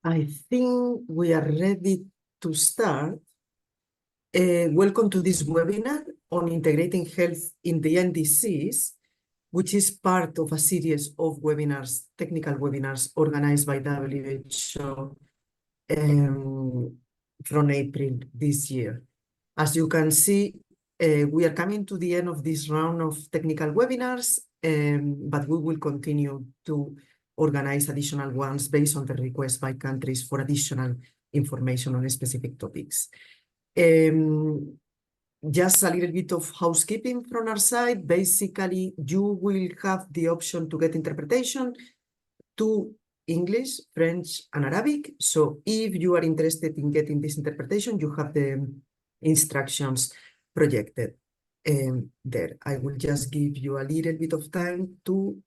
I think we are ready to start. Welcome to this webinar on integrating health in the NDCs, which is part of a series of webinars, technical webinars organized by WHO from April this year. As you can see, we are coming to the end of this round of technical webinars, but we will continue to organize additional ones based on the request by countries for additional information on specific topics. Just a little bit of housekeeping from our side. Basically, you will have the option to get interpretation to English, French, and Arabic. So if you are interested in getting this interpretation, you have the instructions projected there. I will just give you a little bit of time to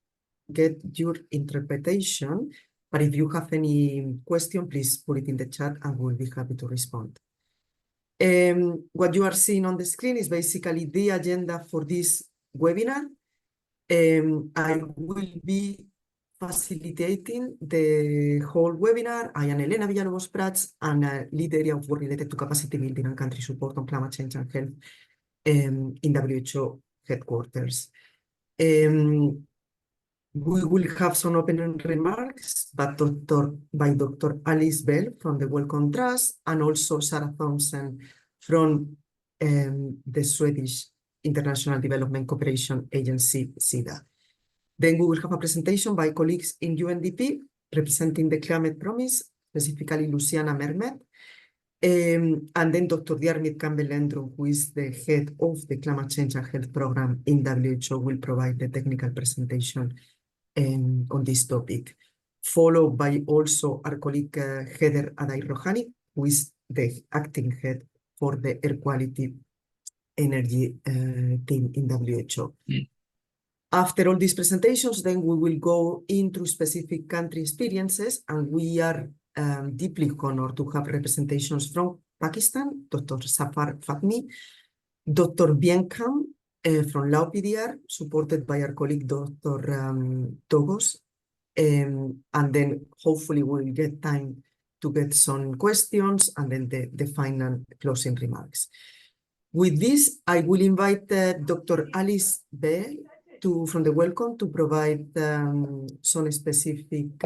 get your interpretation, but if you have any question, please put it in the chat and we'll be happy to respond. What you are seeing on the screen is basically the agenda for this webinar. I will be facilitating the whole webinar. I am Elena Villalobos Prats, and I lead the area of work related to capacity building and country support on climate change and health in WHO headquarters. We will have some opening remarks by Dr. Alice Bell from the Wellcome Trust, and also Sarah Thomsen from the Swedish International Development Cooperation Agency, SIDA. Then we will have a presentation by colleagues in UNDP representing the climate promise, specifically Luciana, Mermet, and then Dr. Diarmid Campbell-Lendrum, who is the head of the Climate Change and Health Program in WHO, will provide the technical presentation on this topic, followed by also our colleague Heather Adair-Rohani, who is the acting head for the air quality energy team in WHO. After all these presentations, then we will go into specific country experiences, and we are deeply honored to have representations from Pakistan, Dr. Zafar Fatmi, Dr. Viengkhan from Lao PDR, supported by our colleague Dr. Oyuntogos, and then hopefully we'll get time to get some questions and then the final closing remarks. With this, I will invite Dr. Alice Bell from the Wellcome to provide some specific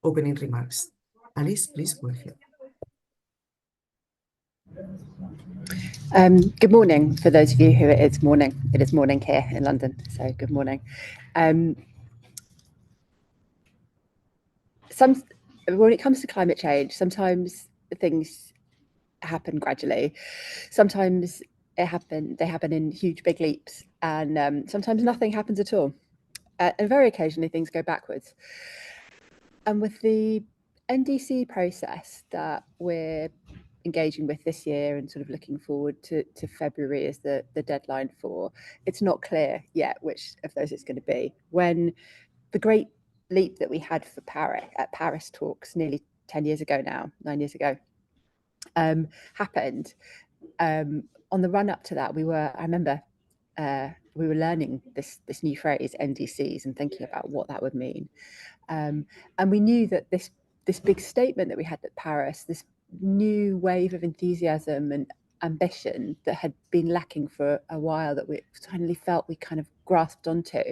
opening remarks. Alice, please go ahead. Good morning for those of you who it is morning. It is morning here in London, so good morning. When it comes to climate change, sometimes things happen gradually. Sometimes they happen in huge big leaps, and sometimes nothing happens at all. And very occasionally things go backwards. And with the NDC process that we're engaging with this year and sort of looking forward to February as the deadline for, it's not clear yet which of those it's going to be. When the great leap that we had for Paris talks nearly 10 years ago now, 9 years ago, happened, on the run up to that, I remember we were learning this new phrase, NDCs, and thinking about what that would mean. And we knew that this big statement that we had at Paris, this new wave of enthusiasm and ambition that had been lacking for a while, that we finally felt we kind of grasped onto,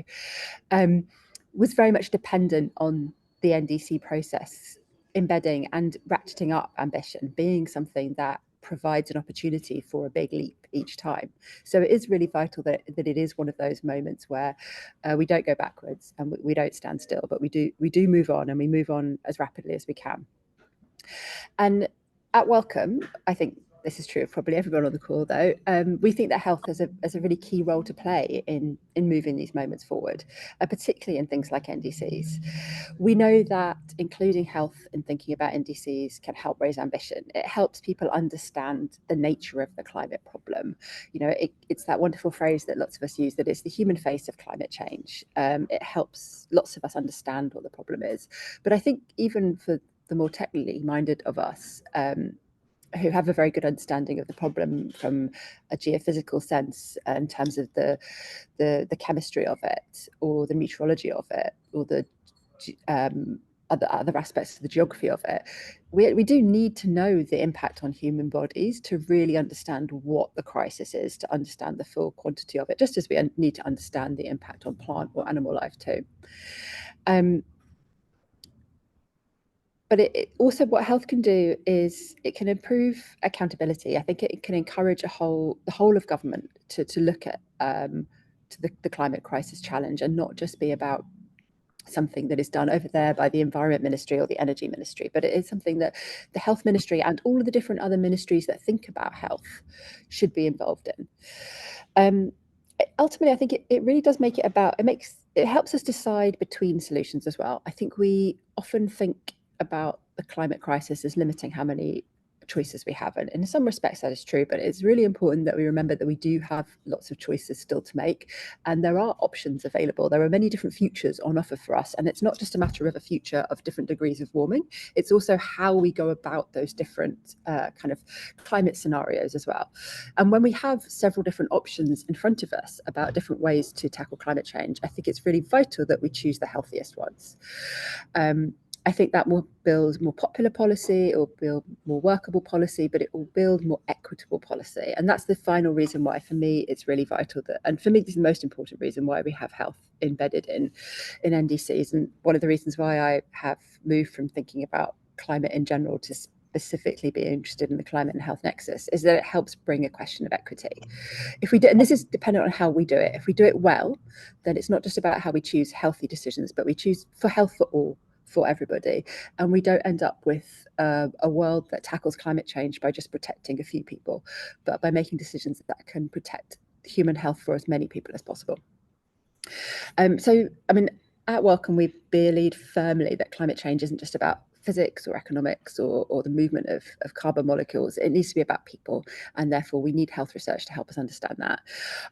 was very much dependent on the NDC process embedding and ratcheting up ambition, being something that provides an opportunity for a big leap each time. So it is really vital that it is one of those moments where we don't go backwards and we don't stand still, but we do move on, and we move on as rapidly as we can. And at Wellcome, I think this is true of probably everyone on the call, though, we think that health has a really key role to play in moving these moments forward, particularly in things like NDCs. We know that including health in thinking about NDCs can help raise ambition. It helps people understand the nature of the climate problem. You know, it's that wonderful phrase that lots of us use, that it's the human face of climate change. It helps lots of us understand what the problem is. But I think even for the more technically minded of us, who have a very good understanding of the problem from a geophysical sense in terms of the chemistry of it, or the meteorology of it, or the other aspects of the geography of it, we do need to know the impact on human bodies to really understand what the crisis is, to understand the full quantity of it, just as we need to understand the impact on plant or animal life too. But it also, what health can do is it can improve accountability. I think it can encourage the whole of government to look at to the climate crisis challenge, and not just be about something that is done over there by the Environment Ministry or the Energy Ministry, but it is something that the Health Ministry and all of the different other ministries that think about health should be involved in. Ultimately, I think it really does make it about, it helps us decide between solutions as well. I think we often think about the climate crisis as limiting how many choices we have, and in some respects that is true, but it's really important that we remember that we do have lots of choices still to make, and there are options available. There are many different futures on offer for us, and it's not just a matter of a future of different degrees of warming, it's also how we go about those different kind of climate scenarios as well. And when we have several different options in front of us about different ways to tackle climate change, I think it's really vital that we choose the healthiest ones. I think that will build more popular policy, it will build more workable policy, but it will build more equitable policy. And that's the final reason why, for me, it's really vital that, and for me, this is the most important reason why we have health embedded in NDCs. And one of the reasons why I have moved from thinking about climate in general to specifically being interested in the climate and health nexus is that it helps bring a question of equity. If we do, and this is dependent on how we do it, if we do it well, then it's not just about how we choose healthy decisions, but we choose for health for all, for everybody, and we don't end up with a world that tackles climate change by just protecting a few people, but by making decisions that can protect human health for as many people as possible. So, I mean, at Wellcome, we believe firmly that climate change isn't just about physics or economics or the movement of carbon molecules. It needs to be about people, and therefore we need health research to help us understand that.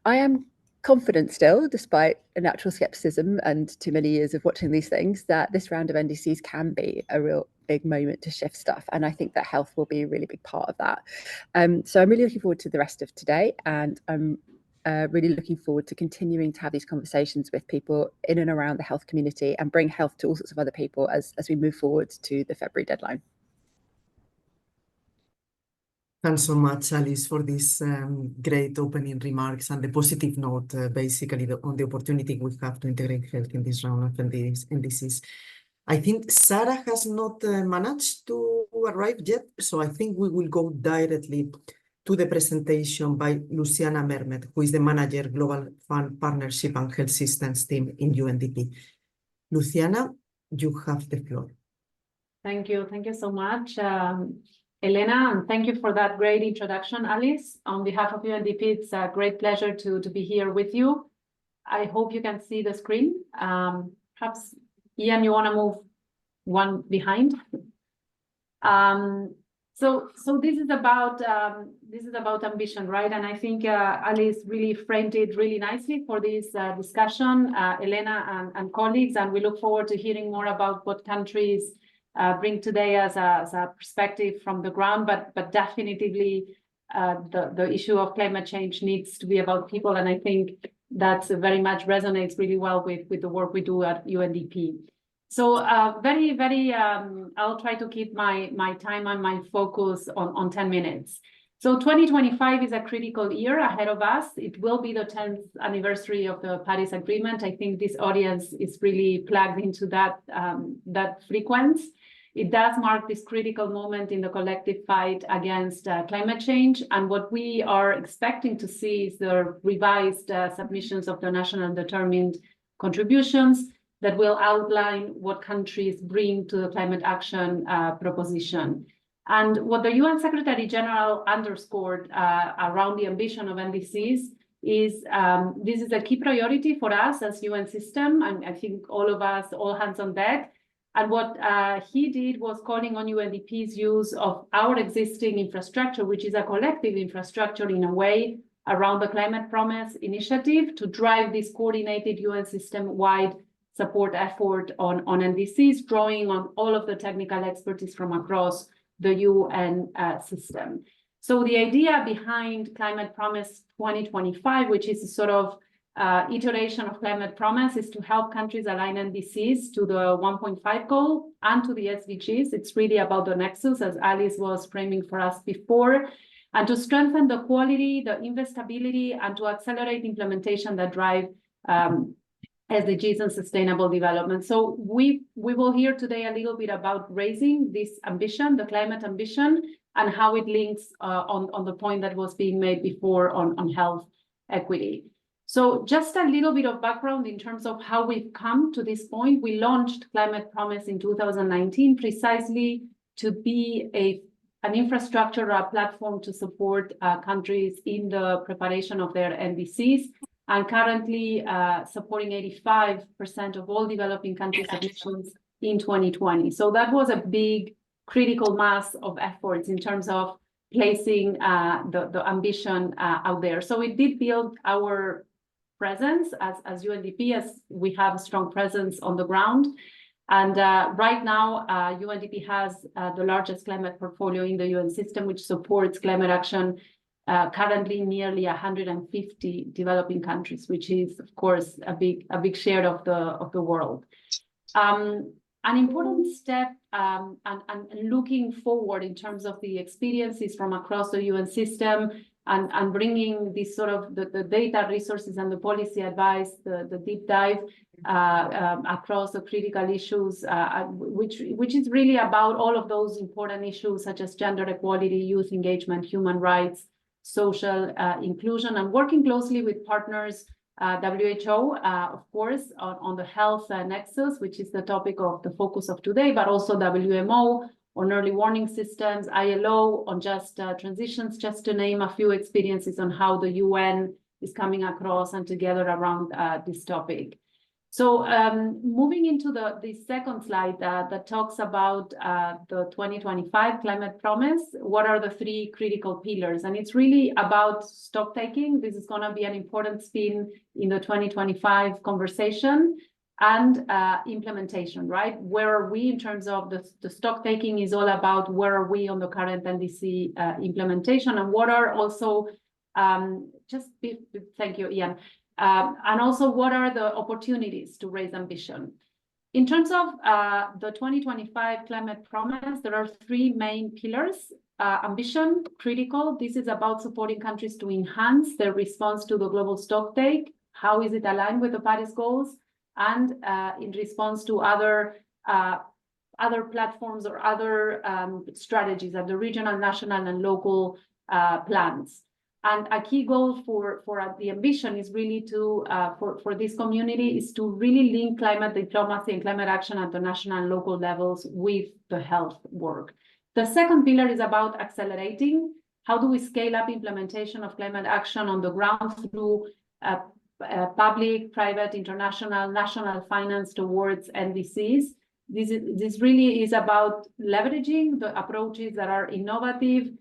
I am confident still, despite a natural skepticism and too many years of watching these things, that this round of NDCs can be a real big moment to shift stuff. And I think that health will be a really big part of that. So I'm really looking forward to the rest of today, and I'm really looking forward to continuing to have these conversations with people in and around the health community and bring health to all sorts of other people as we move forward to the February deadline. Thanks so much, Alice, for these great opening remarks and the positive note, basically, on the opportunity we have to integrate health in this round of NDCs. I think Sarah has not managed to arrive yet, so I think we will go directly to the presentation by Luciana Mermet, who is the Manager, Global Fund Partnership and Health Systems Team in UNDP. Luciana, you have the floor. Thank you so much. Elena, and thank you for that great introduction, Alice. On behalf of UNDP, it's a great pleasure to be here with you. I hope you can see the screen. Perhaps, Ian, you want to move one behind? So this is about ambition, right? And I think Alice really framed it really nicely for this discussion, Elena and colleagues, and we look forward to hearing more about what countries bring today as a perspective from the ground, but definitively the issue of climate change needs to be about people, and I think that very much resonates really well with the work we do at UNDP. So I'll try to keep my time and my focus on 10 minutes. So 2025 is a critical year ahead of us. It will be the 10th anniversary of the Paris Agreement. I think this audience is really plugged into that frequency. It does mark this critical moment in the collective fight against climate change. And what we are expecting to see is the revised submissions of the national determined contributions that will outline what countries bring to the climate action proposition. And what the UN Secretary General underscored around the ambition of NDCs is this is a key priority for us as UN system, and I think all of us, all hands on deck. And what he did was calling on UNDP's use of our existing infrastructure, which is a collective infrastructure in a way, around the Climate Promise initiative to drive this coordinated UN system-wide support effort on NDCs, drawing on all of the technical expertise from across the UN system. So the idea behind Climate Promise 2025, which is sort of iteration of climate promise is to help countries align NDCs to the 1.5 goal and to the SDGs. It's really about the nexus, as Alice was framing for us before, and to strengthen the quality, the investability, and to accelerate implementation that drive SDGs and sustainable development. So we will hear today a little bit about raising this ambition, the climate ambition, and how it links on the point that was being made before on health equity. So just a little bit of background in terms of how we've come to this point. We launched Climate Promise in 2019 precisely to be an infrastructure or a platform to support countries in the preparation of their NDCs, and currently supporting 85% of all developing countries' emissions in 2020. So that was a big critical mass of efforts in terms of placing the ambition out there. So it did build our presence as UNDP, as we have a strong presence on the ground. And right now, UNDP has the largest climate portfolio in the UN system, which supports climate action currently nearly 150 developing countries, which is, of course, a big share of the world. An important step and looking forward in terms of the experiences from across the UN system and bringing this sort of the data resources and the policy advice, the deep dive across the critical issues, which is really about all of those important issues such as gender equality, youth engagement, human rights, social inclusion, and working closely with partners, WHO, of course, on the health nexus, which is the topic of the focus of today, but also WMO on early warning systems, ILO on just transitions, just to name a few experiences on how the UN is coming across and together around this topic. So moving into the second slide that talks about the 2025 climate promise, what are the three critical pillars? And it's really about stock taking. This is going to be an important spin in the 2025 conversation, and implementation, right? Where are we in terms of the stock taking is all about where are we on the current NDC implementation, and what are also, thank you, Ian. And also, what are the opportunities to raise ambition? In terms of the 2025 climate promise, there are three main pillars. Ambition, critical. This is about supporting countries to enhance their response to the global stocktake. How is it aligned with the Paris goals? And in response to other platforms or other strategies at the regional, national, and local plans. And a key goal for the ambition is really to, for this community, is to really link climate diplomacy and climate action at the national and local levels with the health work. The second pillar is about accelerating. How do we scale up implementation of climate action on the ground through public, private, international, national finance towards NDCs? This really is about leveraging the approaches that are innovative,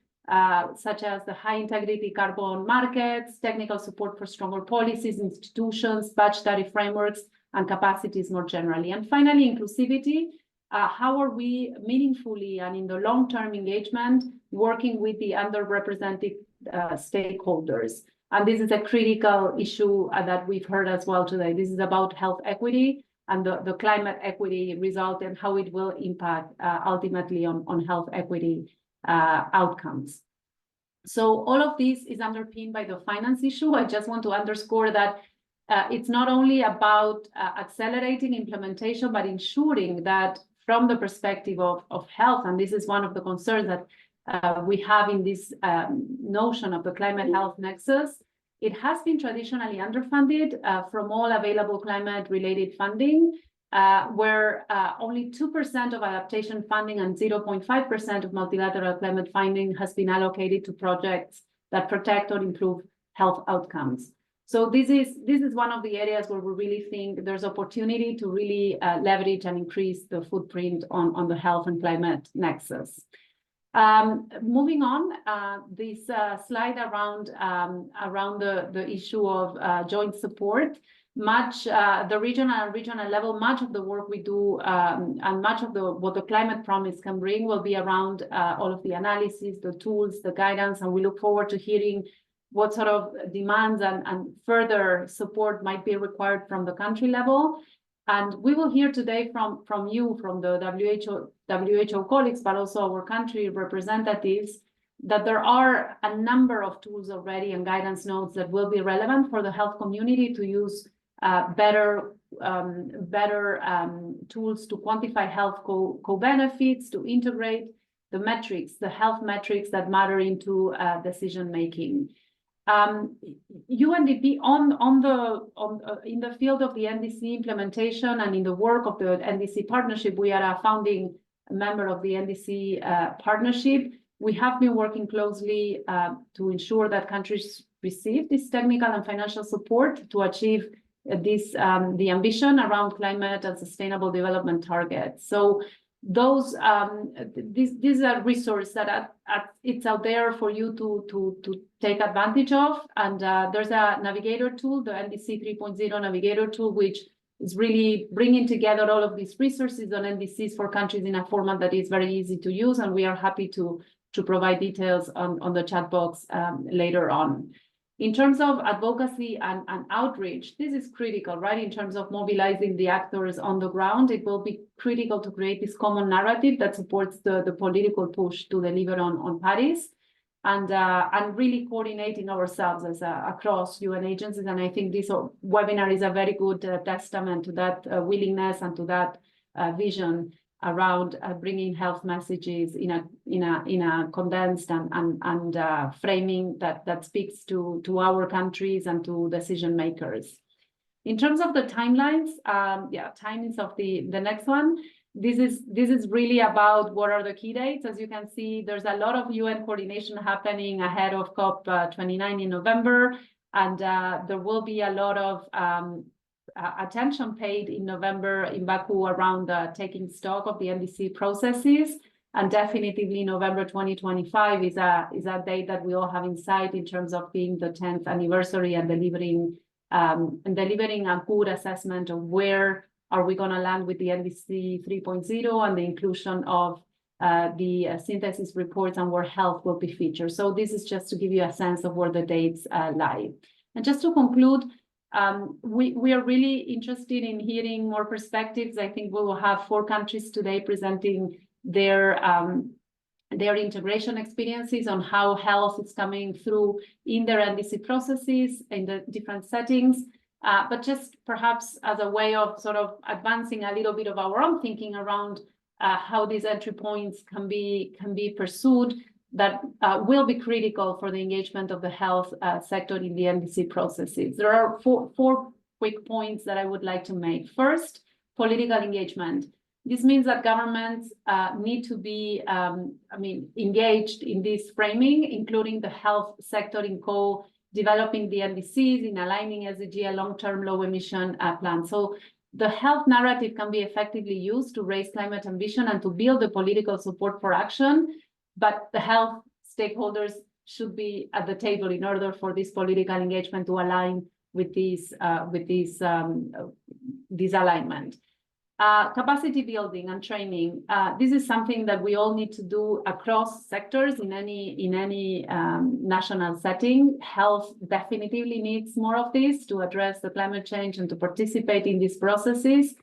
such as the high-integrity carbon markets, technical support for stronger policies, institutions, budgetary frameworks, and capacities more generally. And finally, inclusivity. How are we meaningfully and in the long-term engagement working with the underrepresented stakeholders? And this is a critical issue that we've heard as well today. This is about health equity and the climate equity result and how it will impact ultimately on health equity outcomes. So all of this is underpinned by the finance issue. I just want to underscore that it's not only about accelerating implementation, but ensuring that from the perspective of health, and this is one of the concerns that we have in this notion of the climate health nexus, it has been traditionally underfunded from all available climate-related funding, where only 2% of adaptation funding and 0.5% of multilateral climate funding has been allocated to projects that protect or improve health outcomes. So this is one of the areas where we really think there's opportunity to really leverage and increase the footprint on the health and climate nexus. Moving on, this slide around the issue of joint support. The regional level, much of the work we do and much of what the climate promise can bring will be around all of the analysis, the tools, the guidance, and we look forward to hearing what sort of demands and further support might be required from the country level. And we will hear today from you, from the WHO colleagues, but also our country representatives, that there are a number of tools already and guidance notes that will be relevant for the health community to use better tools to quantify health co-benefits, to integrate the metrics, the health metrics that matter into decision making. UNDP in the field of the NDC implementation and in the work of the NDC partnership, we are a founding member of the NDC partnership. We have been working closely to ensure that countries receive this technical and financial support to achieve the ambition around climate and sustainable development targets. So those these are resources that it's out there for you to take advantage of. And there's a navigator tool, the NDC 3.0 navigator tool, which is really bringing together all of these resources on NDCs for countries in a format that is very easy to use. And we are happy to provide details on the chat box later on. In terms of advocacy and outreach, this is critical, right? In terms of mobilizing the actors on the ground, it will be critical to create this common narrative that supports the political push to deliver on Paris, and really coordinating ourselves as across UN agencies. And I think this webinar is a very good testament to that willingness and to that vision around bringing health messages in a condensed and framing that speaks to our countries and to decision makers. In terms of the timelines, timings of the next one. This is really about what are the key dates. As you can see, there's a lot of UN coordination happening ahead of COP29 in November, and there will be a lot of attention paid in November in Baku around taking stock of the NDC processes. And definitively November 2025 is a date that we all have in sight in terms of being the 10th anniversary and delivering a good assessment of where are we going to land with the NDC 3.0 and the inclusion of the synthesis reports and where health will be featured. So this is just to give you a sense of where the dates lie. And just to conclude, we are really interested in hearing more perspectives. I think we will have 4 countries today presenting their integration experiences on how health is coming through in their NDC processes in the different settings. But just perhaps as a way of sort of advancing a little bit of our own thinking around how these entry points can be pursued, that will be critical for the engagement of the health sector in the NDC processes. There are four quick points that I would like to make. First, political engagement. This means that governments need to be engaged in this framing, including the health sector in co-developing the NDCs, in aligning SDG and long-term low-emission plans. So the health narrative can be effectively used to raise climate ambition and to build the political support for action. But the health stakeholders should be at the table in order for this political engagement to align with this alignment. Capacity building and training. This is something that we all need to do across sectors in any national setting. Health definitively needs more of this to address the climate change and to participate in these processes.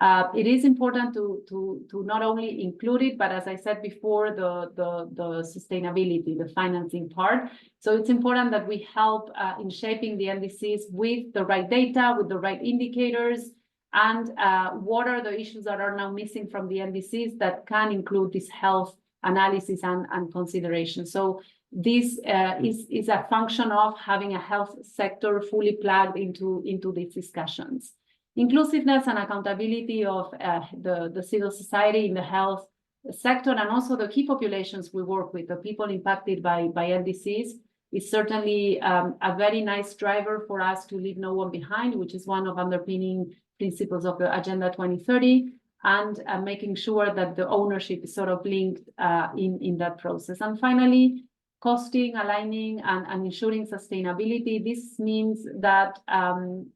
It is important to not only include it, but as I said before, the sustainability, the financing part. So it's important that we help in shaping the NDCs with the right data, with the right indicators, and what are the issues that are now missing from the NDCs that can include this health analysis and consideration. So this is a function of having a health sector fully plugged into these discussions. Inclusiveness and accountability of the civil society in the health sector, and also the key populations we work with, the people impacted by NDCs, is certainly a very nice driver for us to leave no one behind, which is one of underpinning principles of the Agenda 2030, and making sure that the ownership is sort of linked in that process. And finally, costing, aligning, and ensuring sustainability. This means that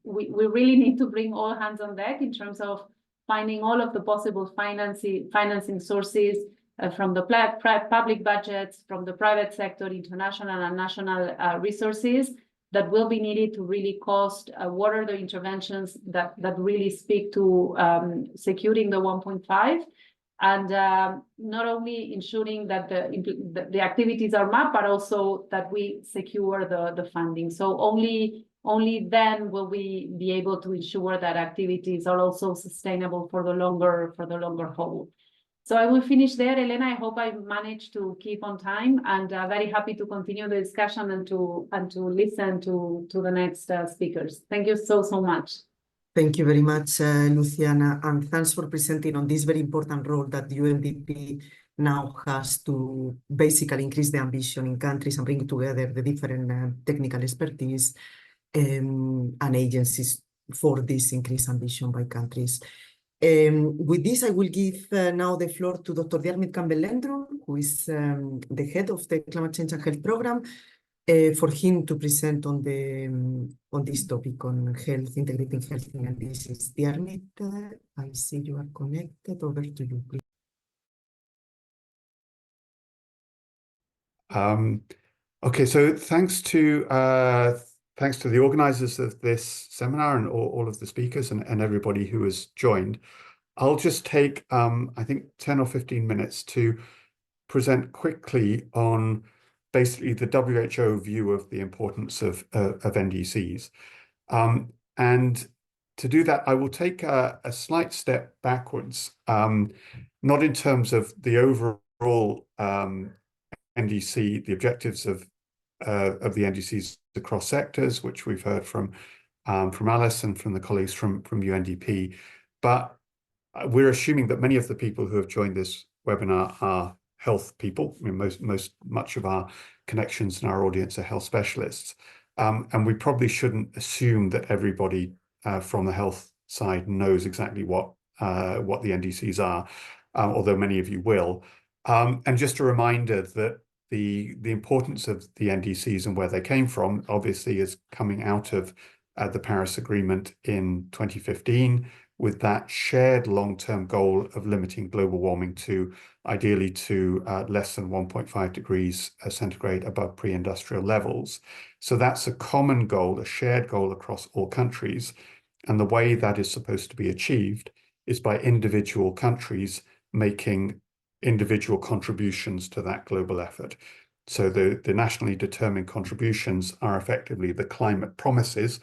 we really need to bring all hands on deck in terms of finding all of the possible financing sources from the public budgets, from the private sector, international and national resources that will be needed to really cost what are the interventions that really speak to securing the 1.5, and not only ensuring that the activities are mapped, but also that we secure the funding. So only then will we be able to ensure that activities are also sustainable for the longer haul. So I will finish there, Elena. I hope I managed to keep on time, and very happy to continue the discussion and to listen to the next speakers. Thank you so much. Thank you very much, Luciana, and thanks for presenting on this very important role that the UNDP now has to basically increase the ambition in countries and bring together the different technical expertise and agencies for this increased ambition by countries. With this, I will give now the floor to Dr. Diarmid Campbell-Lendrum, who is the head of the Climate Change and Health Program, for him to present on this topic on health, integrating health in NDCs. Diarmid, I see you are connected. Over to you, please. Okay, so thanks to the organizers of this seminar and all of the speakers and everybody who has joined. I'll just take, I think, 10 or 15 minutes to present quickly on basically the WHO view of the importance of NDCs. And to do that, I will take a slight step backwards, not in terms of the overall NDC, the objectives of the NDCs across sectors, which we've heard from Alice and from the colleagues from UNDP, but we're assuming that many of the people who have joined this webinar are health people. I mean, much of our connections in our audience are health specialists, and we probably shouldn't assume that everybody from the health side knows exactly what the NDCs are, although many of you will. And just a reminder that the importance of the NDCs and where they came from obviously is coming out of the Paris Agreement in 2015, with that shared long-term goal of limiting global warming to ideally to less than 1.5 degrees centigrade above pre-industrial levels. So that's a common goal, a shared goal across all countries. And the way that is supposed to be achieved is by individual countries making individual contributions to that global effort. So the nationally determined contributions are effectively the climate promises,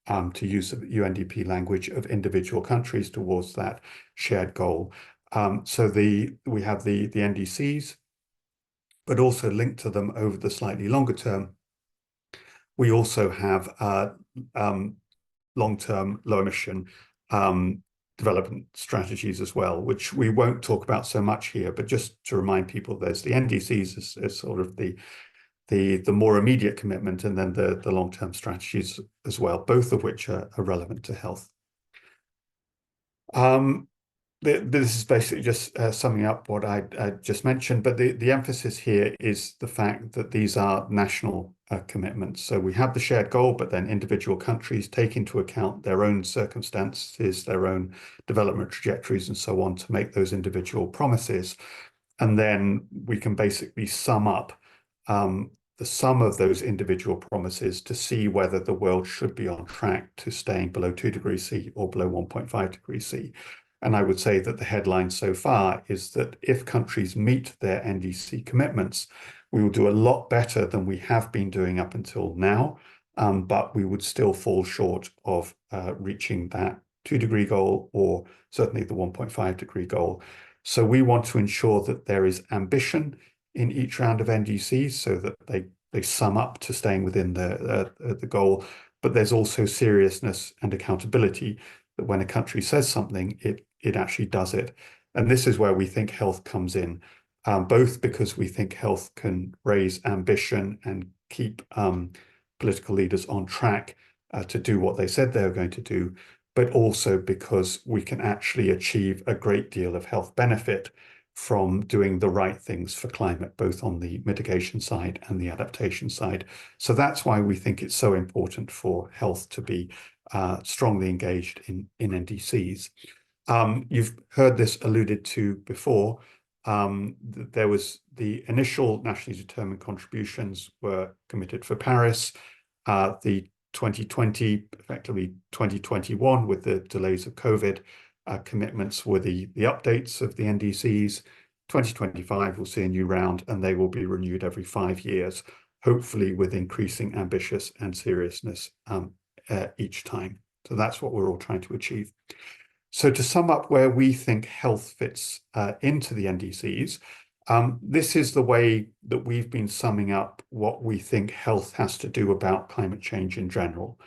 to use the UNDP language, of individual countries towards that shared goal. So we have the NDCs, but also linked to them over the slightly longer term, we also have long-term low emission development strategies as well, which we won't talk about so much here, but just to remind people, there's the NDCs as sort of the more immediate commitment, and then the long-term strategies as well, both of which are relevant to health. This is basically just summing up what I just mentioned, but the emphasis here is the fact that these are national commitments. So we have the shared goal, but then individual countries take into account their own circumstances, their own development trajectories, and so on to make those individual promises. And then we can basically sum up the sum of those individual promises to see whether the world should be on track to staying below 2 degrees C or below 1.5 degrees C. And I would say that the headline so far is that if countries meet their NDC commitments, we will do a lot better than we have been doing up until now, but we would still fall short of reaching that 2-degree goal, or certainly the 1.5 degree goal. So we want to ensure that there is ambition in each round of NDCs so that they sum up to staying within the goal, but there's also seriousness and accountability, that when a country says something, it actually does it. And this is where we think health comes in, both because we think health can raise ambition and keep political leaders on track to do what they said they were going to do, but also because we can actually achieve a great deal of health benefit from doing the right things for climate, both on the mitigation side and the adaptation side. So that's why we think it's so important for health to be strongly engaged in NDCs. You've heard this alluded to before, there was the initial nationally determined contributions were committed for Paris, the 2020, effectively 2021, with the delays of COVID, commitments were the updates of the NDCs. 2025 will see a new round, and they will be renewed every 5 years, hopefully with increasing ambitious and seriousness each time. So that's what we're all trying to achieve. So to sum up where we think health fits into the NDCs, this is the way that we've been summing up what we think health has to do about climate change in general.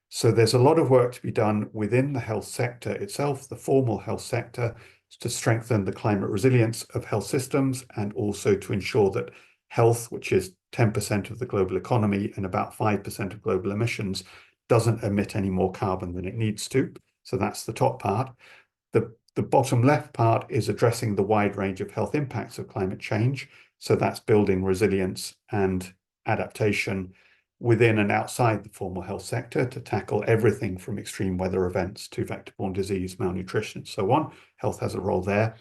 So there's a lot of work to be done within the health sector itself, the formal health sector, to strengthen the climate resilience of health systems, and also to ensure that health, which is 10% of the global economy and about 5% of global emissions, doesn't emit any more carbon than it needs to. So that's the top part. The bottom left part is addressing the wide range of health impacts of climate change. So that's building resilience and adaptation within and outside the formal health sector to tackle everything from extreme weather events to vector-borne disease, malnutrition, and so on. Health has a role there.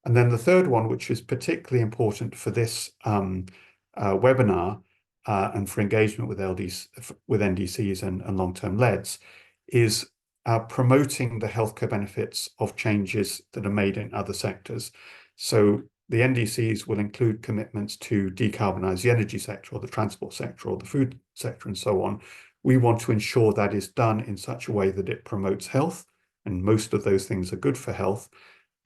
And then the third one, which is particularly important for this webinar and for engagement with NDCs and long-term LEDs, is promoting the health co-benefits of changes that are made in other sectors. So the NDCs will include commitments to decarbonize the energy sector or the transport sector or the food sector and so on. We want to ensure that is done in such a way that it promotes health, and most of those things are good for health,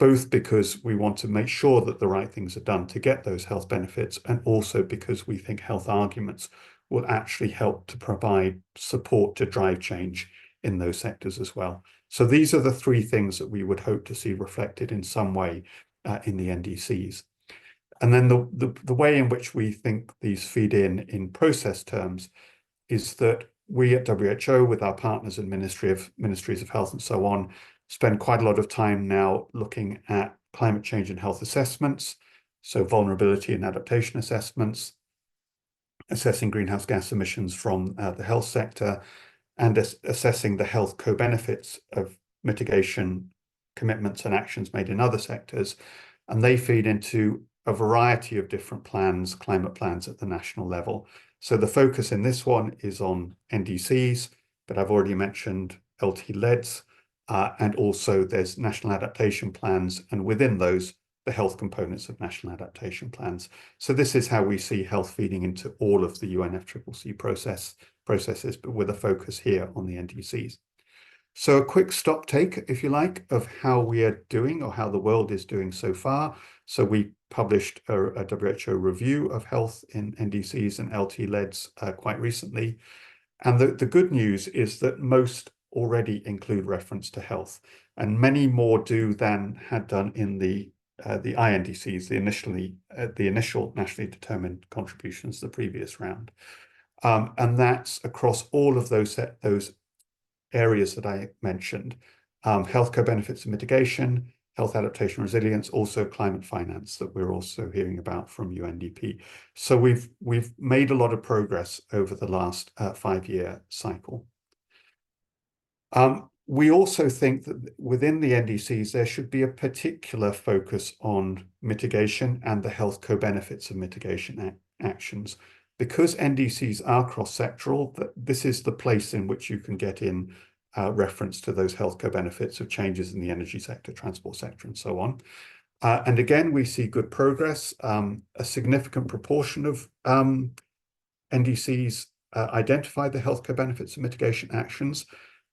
both because we want to make sure that the right things are done to get those health benefits, and also because we think health arguments will actually help to provide support to drive change in those sectors as well. So these are the three things that we would hope to see reflected in some way in the NDCs. And then the way in which we think these feed in process terms is that we at WHO, with our partners in ministries of health and so on, spend quite a lot of time now looking at climate change and health assessments, so vulnerability and adaptation assessments, assessing greenhouse gas emissions from the health sector, and assessing the health co-benefits of mitigation commitments and actions made in other sectors. And they feed into a variety of different plans, climate plans at the national level. So the focus in this one is on NDCs, but I've already mentioned LT-LEDs, and also there's national adaptation plans, and within those, the health components of national adaptation plans. So this is how we see health feeding into all of the UNFCCC processes, but with a focus here on the NDCs. So a quick stop take, if you like, of how we are doing or how the world is doing so far. So we published a WHO review of health in NDCs and LT-LEDs quite recently. And the good news is that most already include reference to health, and many more do than had done in the INDCs, the initial nationally determined contributions, the previous round. And that's across all of those areas that I mentioned: health co-benefits and mitigation, health adaptation resilience, also climate finance that we're also hearing about from UNDP. So we've made a lot of progress over the last 5-year cycle. We also think that within the NDCs, there should be a particular focus on mitigation and the health co-benefits of mitigation actions. Because NDCs are cross-sectoral, this is the place in which you can get in reference to those health co-benefits of changes in the energy sector, transport sector, and so on. And again, we see good progress. A significant proportion of NDCs identify the health co-benefits of mitigation actions.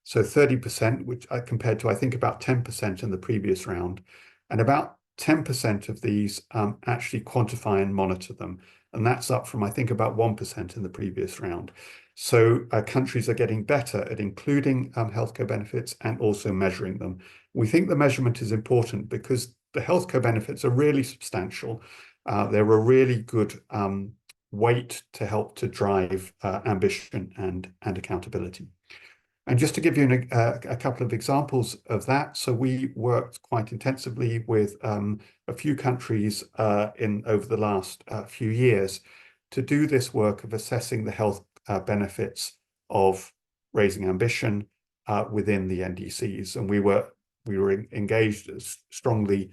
So 30%, which I compared to, I think, about 10% in the previous round. And about 10% of these actually quantify and monitor them. And that's up from, I think, about 1% in the previous round. So countries are getting better at including health co-benefits and also measuring them. We think the measurement is important because the health co-benefits are really substantial. They're a really good weight to help to drive ambition and accountability. And just to give you a couple of examples of that, so we worked quite intensively with a few countries over the last few years to do this work of assessing the health benefits of raising ambition within the NDCs. And we were engaged strongly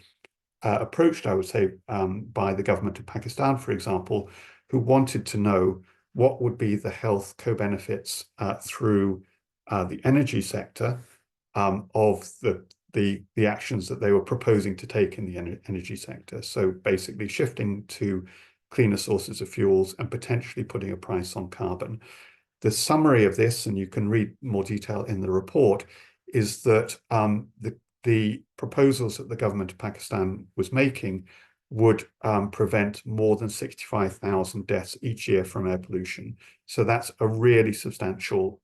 approached, I would say, by the government of Pakistan, for example, who wanted to know what would be the health co-benefits through the energy sector of the actions that they were proposing to take in the energy sector. So basically shifting to cleaner sources of fuels and potentially putting a price on carbon. The summary of this, and you can read more detail in the report, is that the proposals that the government of Pakistan was making would prevent more than 65,000 deaths each year from air pollution. So that's a really substantial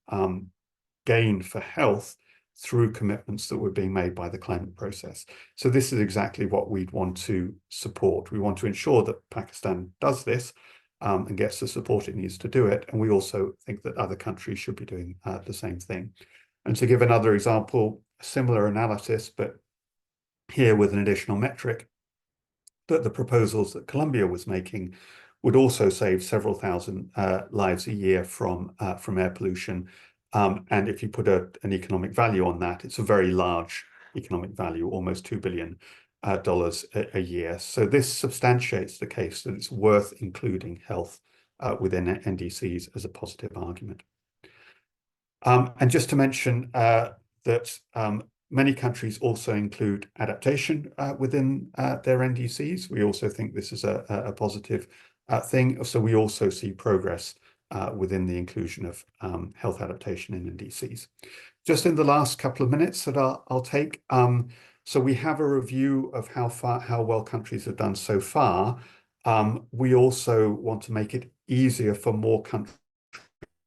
gain for health through commitments that were being made by the climate process. So this is exactly what we'd want to support. We want to ensure that Pakistan does this and gets the support it needs to do it. And we also think that other countries should be doing the same thing. And to give another example, a similar analysis, but here with an additional metric, that the proposals that Colombia was making would also save several thousand lives a year from air pollution. And if you put an economic value on that, it's a very large economic value, almost $2 billion a year. So this substantiates the case that it's worth including health within NDCs as a positive argument. And just to mention that many countries also include adaptation within their NDCs. We also think this is a positive thing. So we also see progress within the inclusion of health adaptation in NDCs. Just in the last couple of minutes that I'll take, so we have a review of how well countries have done so far. We also want to make it easier for more countries to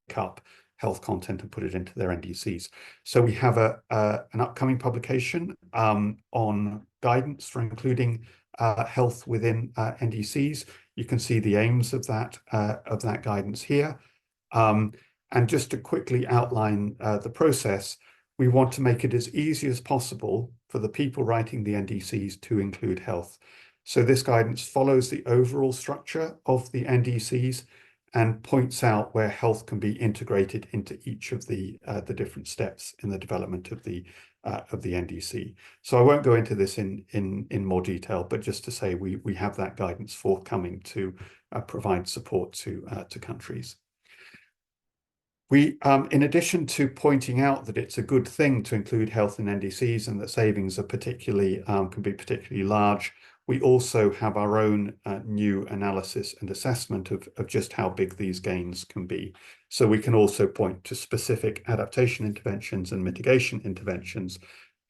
pick up health content and put it into their NDCs. So we have an upcoming publication on guidance for including health within NDCs. You can see the aims of that guidance here. And just to quickly outline the process, we want to make it as easy as possible for the people writing the NDCs to include health. So this guidance follows the overall structure of the NDCs and points out where health can be integrated into each of the different steps in the development of the NDC. So I won't go into this in more detail, but just to say we have that guidance forthcoming to provide support to countries. We, in addition to pointing out that it's a good thing to include health in NDCs and that savings are can be particularly large, we also have our own new analysis and assessment of just how big these gains can be. So we can also point to specific adaptation interventions and mitigation interventions,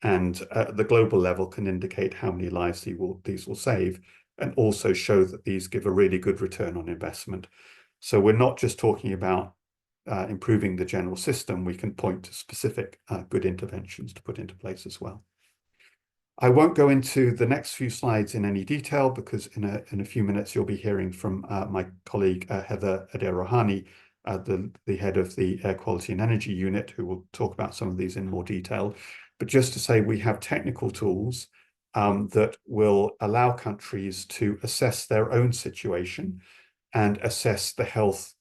and at the global level can indicate how many lives these will save, and also show that these give a really good return on investment. So we're not just talking about improving the general system, we can point to specific good interventions to put into place as well. I won't go into the next few slides in any detail because in a few minutes you'll be hearing from my colleague Heather Adair-Rohani, the head of the Air Quality and Energy Unit, who will talk about some of these in more detail. But just to say, we have technical tools that will allow countries to assess their own situation and assess the health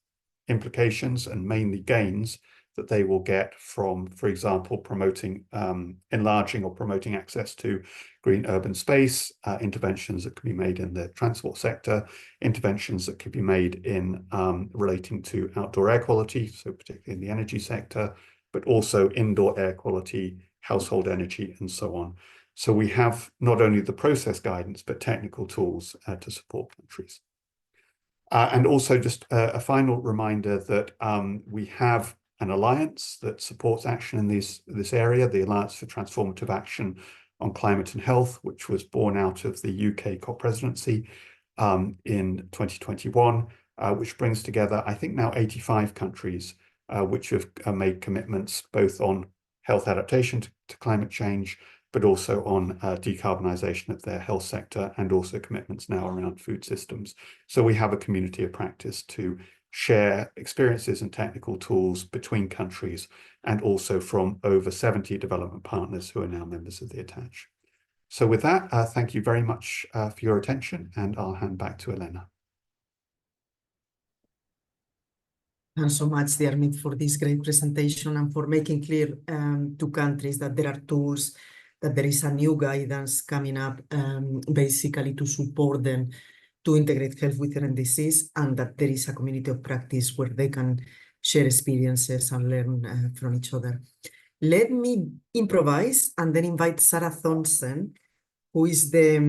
implications and mainly gains that they will get from, for example, promoting, enlarging or promoting access to green urban space, interventions that can be made in the transport sector, interventions that could be made in relating to outdoor air quality, so particularly in the energy sector, but also indoor air quality, household energy, and so on. So we have not only the process guidance, but technical tools to support countries. And also just a final reminder that we have an alliance that supports action in this area, the Alliance for Transformative Action on Climate and Health, which was born out of the UK COP presidency in 2021, which brings together, I think now 85 countries, which have made commitments both on health adaptation to climate change, but also on decarbonisation of their health sector, and also commitments now around food systems. So we have a community of practice to share experiences and technical tools between countries, and also from over 70 development partners who are now members of the Attach. So with that, thank you very much for your attention, and I'll hand back to Elena. Thanks so much, Diarmid, for this great presentation and for making clear to countries that there are tools that there is a new guidance coming up basically to support them to integrate health with NDCs, and that there is a community of practice where they can share experiences and learn from each other. Let me improvise and then invite Sarah Thomsen, who is the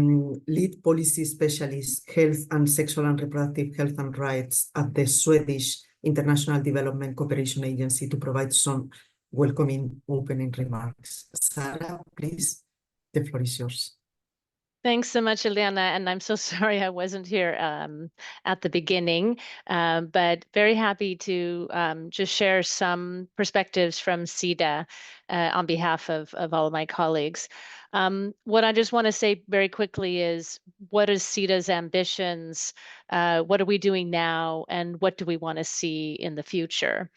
lead policy specialist, health and sexual and reproductive health and rights at the Swedish International Development Cooperation Agency, to provide some welcoming opening remarks. Sarah, please, the floor is yours. Thanks so much, Elena, and I'm so sorry I wasn't here at the beginning, but very happy to just share some perspectives from SIDA on behalf of all of my colleagues. What I just want to say very quickly is, what is SIDA's ambitions? What are we doing now? And what do we want to see in the future?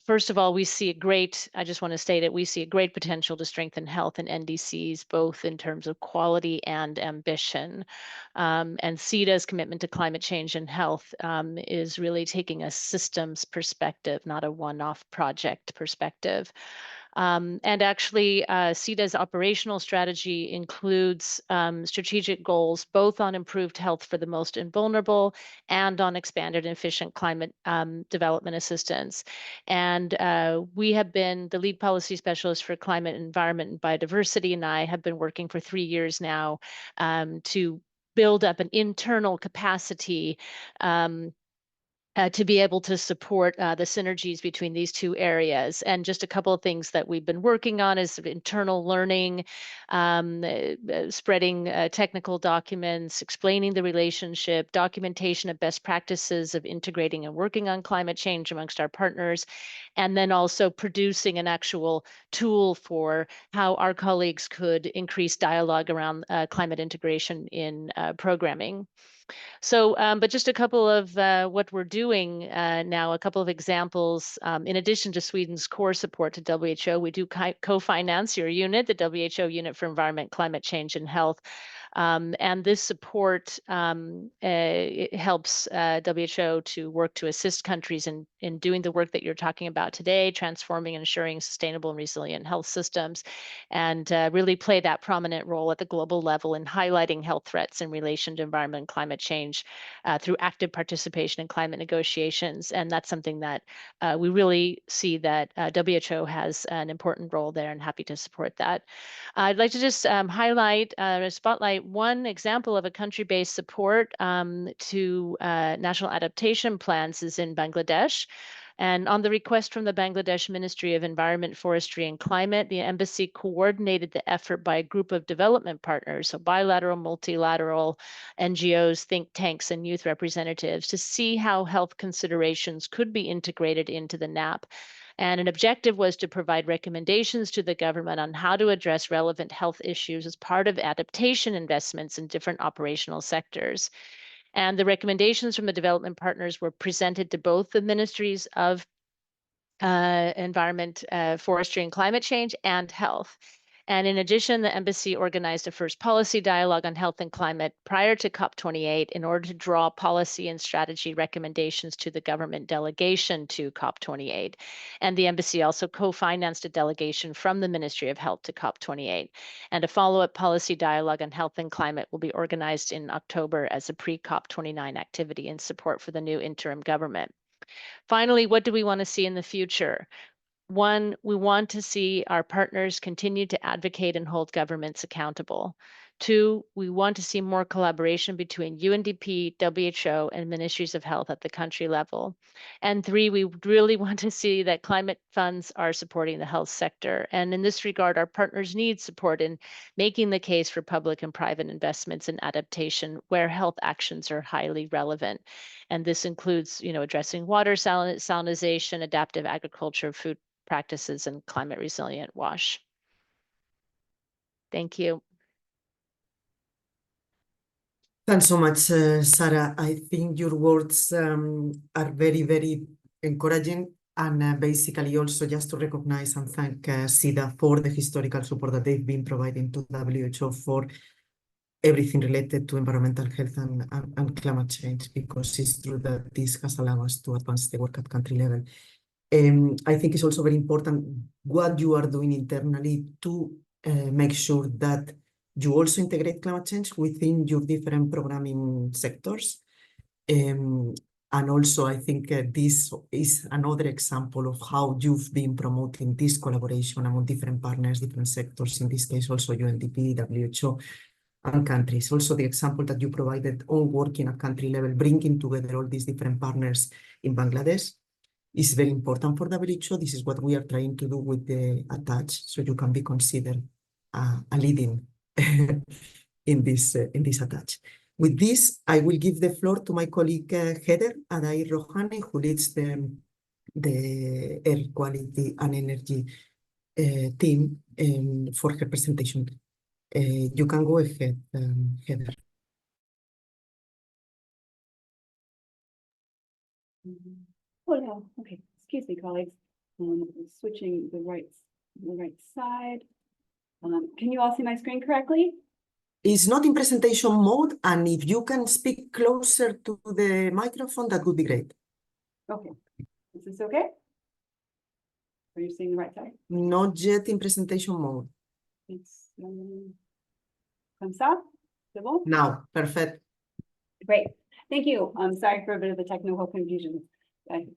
First of all, I just want to state that we see a great potential to strengthen health and NDCs, both in terms of quality and ambition. And SIDA's commitment to climate change and health is really taking a systems perspective, not a one-off project perspective. And actually, SIDA's operational strategy includes strategic goals, both on improved health for the most vulnerable and on expanded and efficient climate development assistance. And we have been the lead policy specialist for climate, environment, and biodiversity, and I have been working for 3 years now to build up an internal capacity to be able to support the synergies between these two areas. And just a couple of things that we've been working on is internal learning, spreading technical documents, explaining the relationship, documentation of best practices of integrating and working on climate change amongst our partners, and then also producing an actual tool for how our colleagues could increase dialogue around climate integration in programming. So, but just a couple of what we're doing now, a couple of examples. In addition to Sweden's core support to WHO, we do co-finance your unit, the WHO Unit for Environment, Climate Change and Health. And this support it helps WHO to work to assist countries in doing the work that you're talking about today, transforming and ensuring sustainable and resilient health systems, and really play that prominent role at the global level in highlighting health threats in relation to environment and climate change through active participation in climate negotiations. And that's something that we really see that WHO has an important role there, and happy to support that. I'd like to just highlight, spotlight one example of a country-based support to national adaptation plans is in Bangladesh. And on the request from the Bangladesh Ministry of Environment, Forestry and Climate, the embassy coordinated the effort by a group of development partners, so bilateral, multilateral, NGOs, think tanks, and youth representatives, to see how health considerations could be integrated into the NAP. And an objective was to provide recommendations to the government on how to address relevant health issues as part of adaptation investments in different operational sectors. And the recommendations from the development partners were presented to both the ministries of Environment, Forestry and Climate Change and Health. And in addition, the embassy organized a first policy dialogue on health and climate prior to COP28 in order to draw policy and strategy recommendations to the government delegation to COP28. And the embassy also co-financed a delegation from the Ministry of Health to COP28. And a follow-up policy dialogue on health and climate will be organized in October as a pre-COP29 activity in support for the new interim government. Finally, what do we want to see in the future? One, we want to see our partners continue to advocate and hold governments accountable. Two, we want to see more collaboration between UNDP, WHO, and ministries of health at the country level. And three, we really want to see that climate funds are supporting the health sector. And in this regard, our partners need support in making the case for public and private investments in adaptation where health actions are highly relevant. And this includes, addressing water salinization, adaptive agriculture, food practices, and climate resilient WASH. Thank you. Thanks so much, Sarah. I think your words are very, very encouraging, and basically also just to recognize and thank SIDA for the historical support that they've been providing to WHO for everything related to environmental health and climate change, because it's true that this has allowed us to advance the work at country level. I think it's also very important what you are doing internally to make sure that you also integrate climate change within your different programming sectors. And also, I think this is another example of how you've been promoting this collaboration among different partners, different sectors, in this case also UNDP, WHO, and countries. Also, the example that you provided on working at country level, bringing together all these different partners in Bangladesh, is very important for WHO. This is what we are trying to do with the attach, so you can be considered a leading in this attach. With this, I will give the floor to my colleague Heather Adair-Rohani, who leads the air quality and energy team for her presentation. You can go ahead, Heather. Oh, no. Okay, excuse me, colleagues. Switching the right side. Can you all see my screen correctly? It's not in presentation mode, and if you can speak closer to the microphone, that would be great. Okay, is this okay? Are you seeing the right side? Not yet in presentation mode. It's comme ça? C'est bon? Now, perfect. Great, thank you. I'm sorry for a bit of the technical confusion.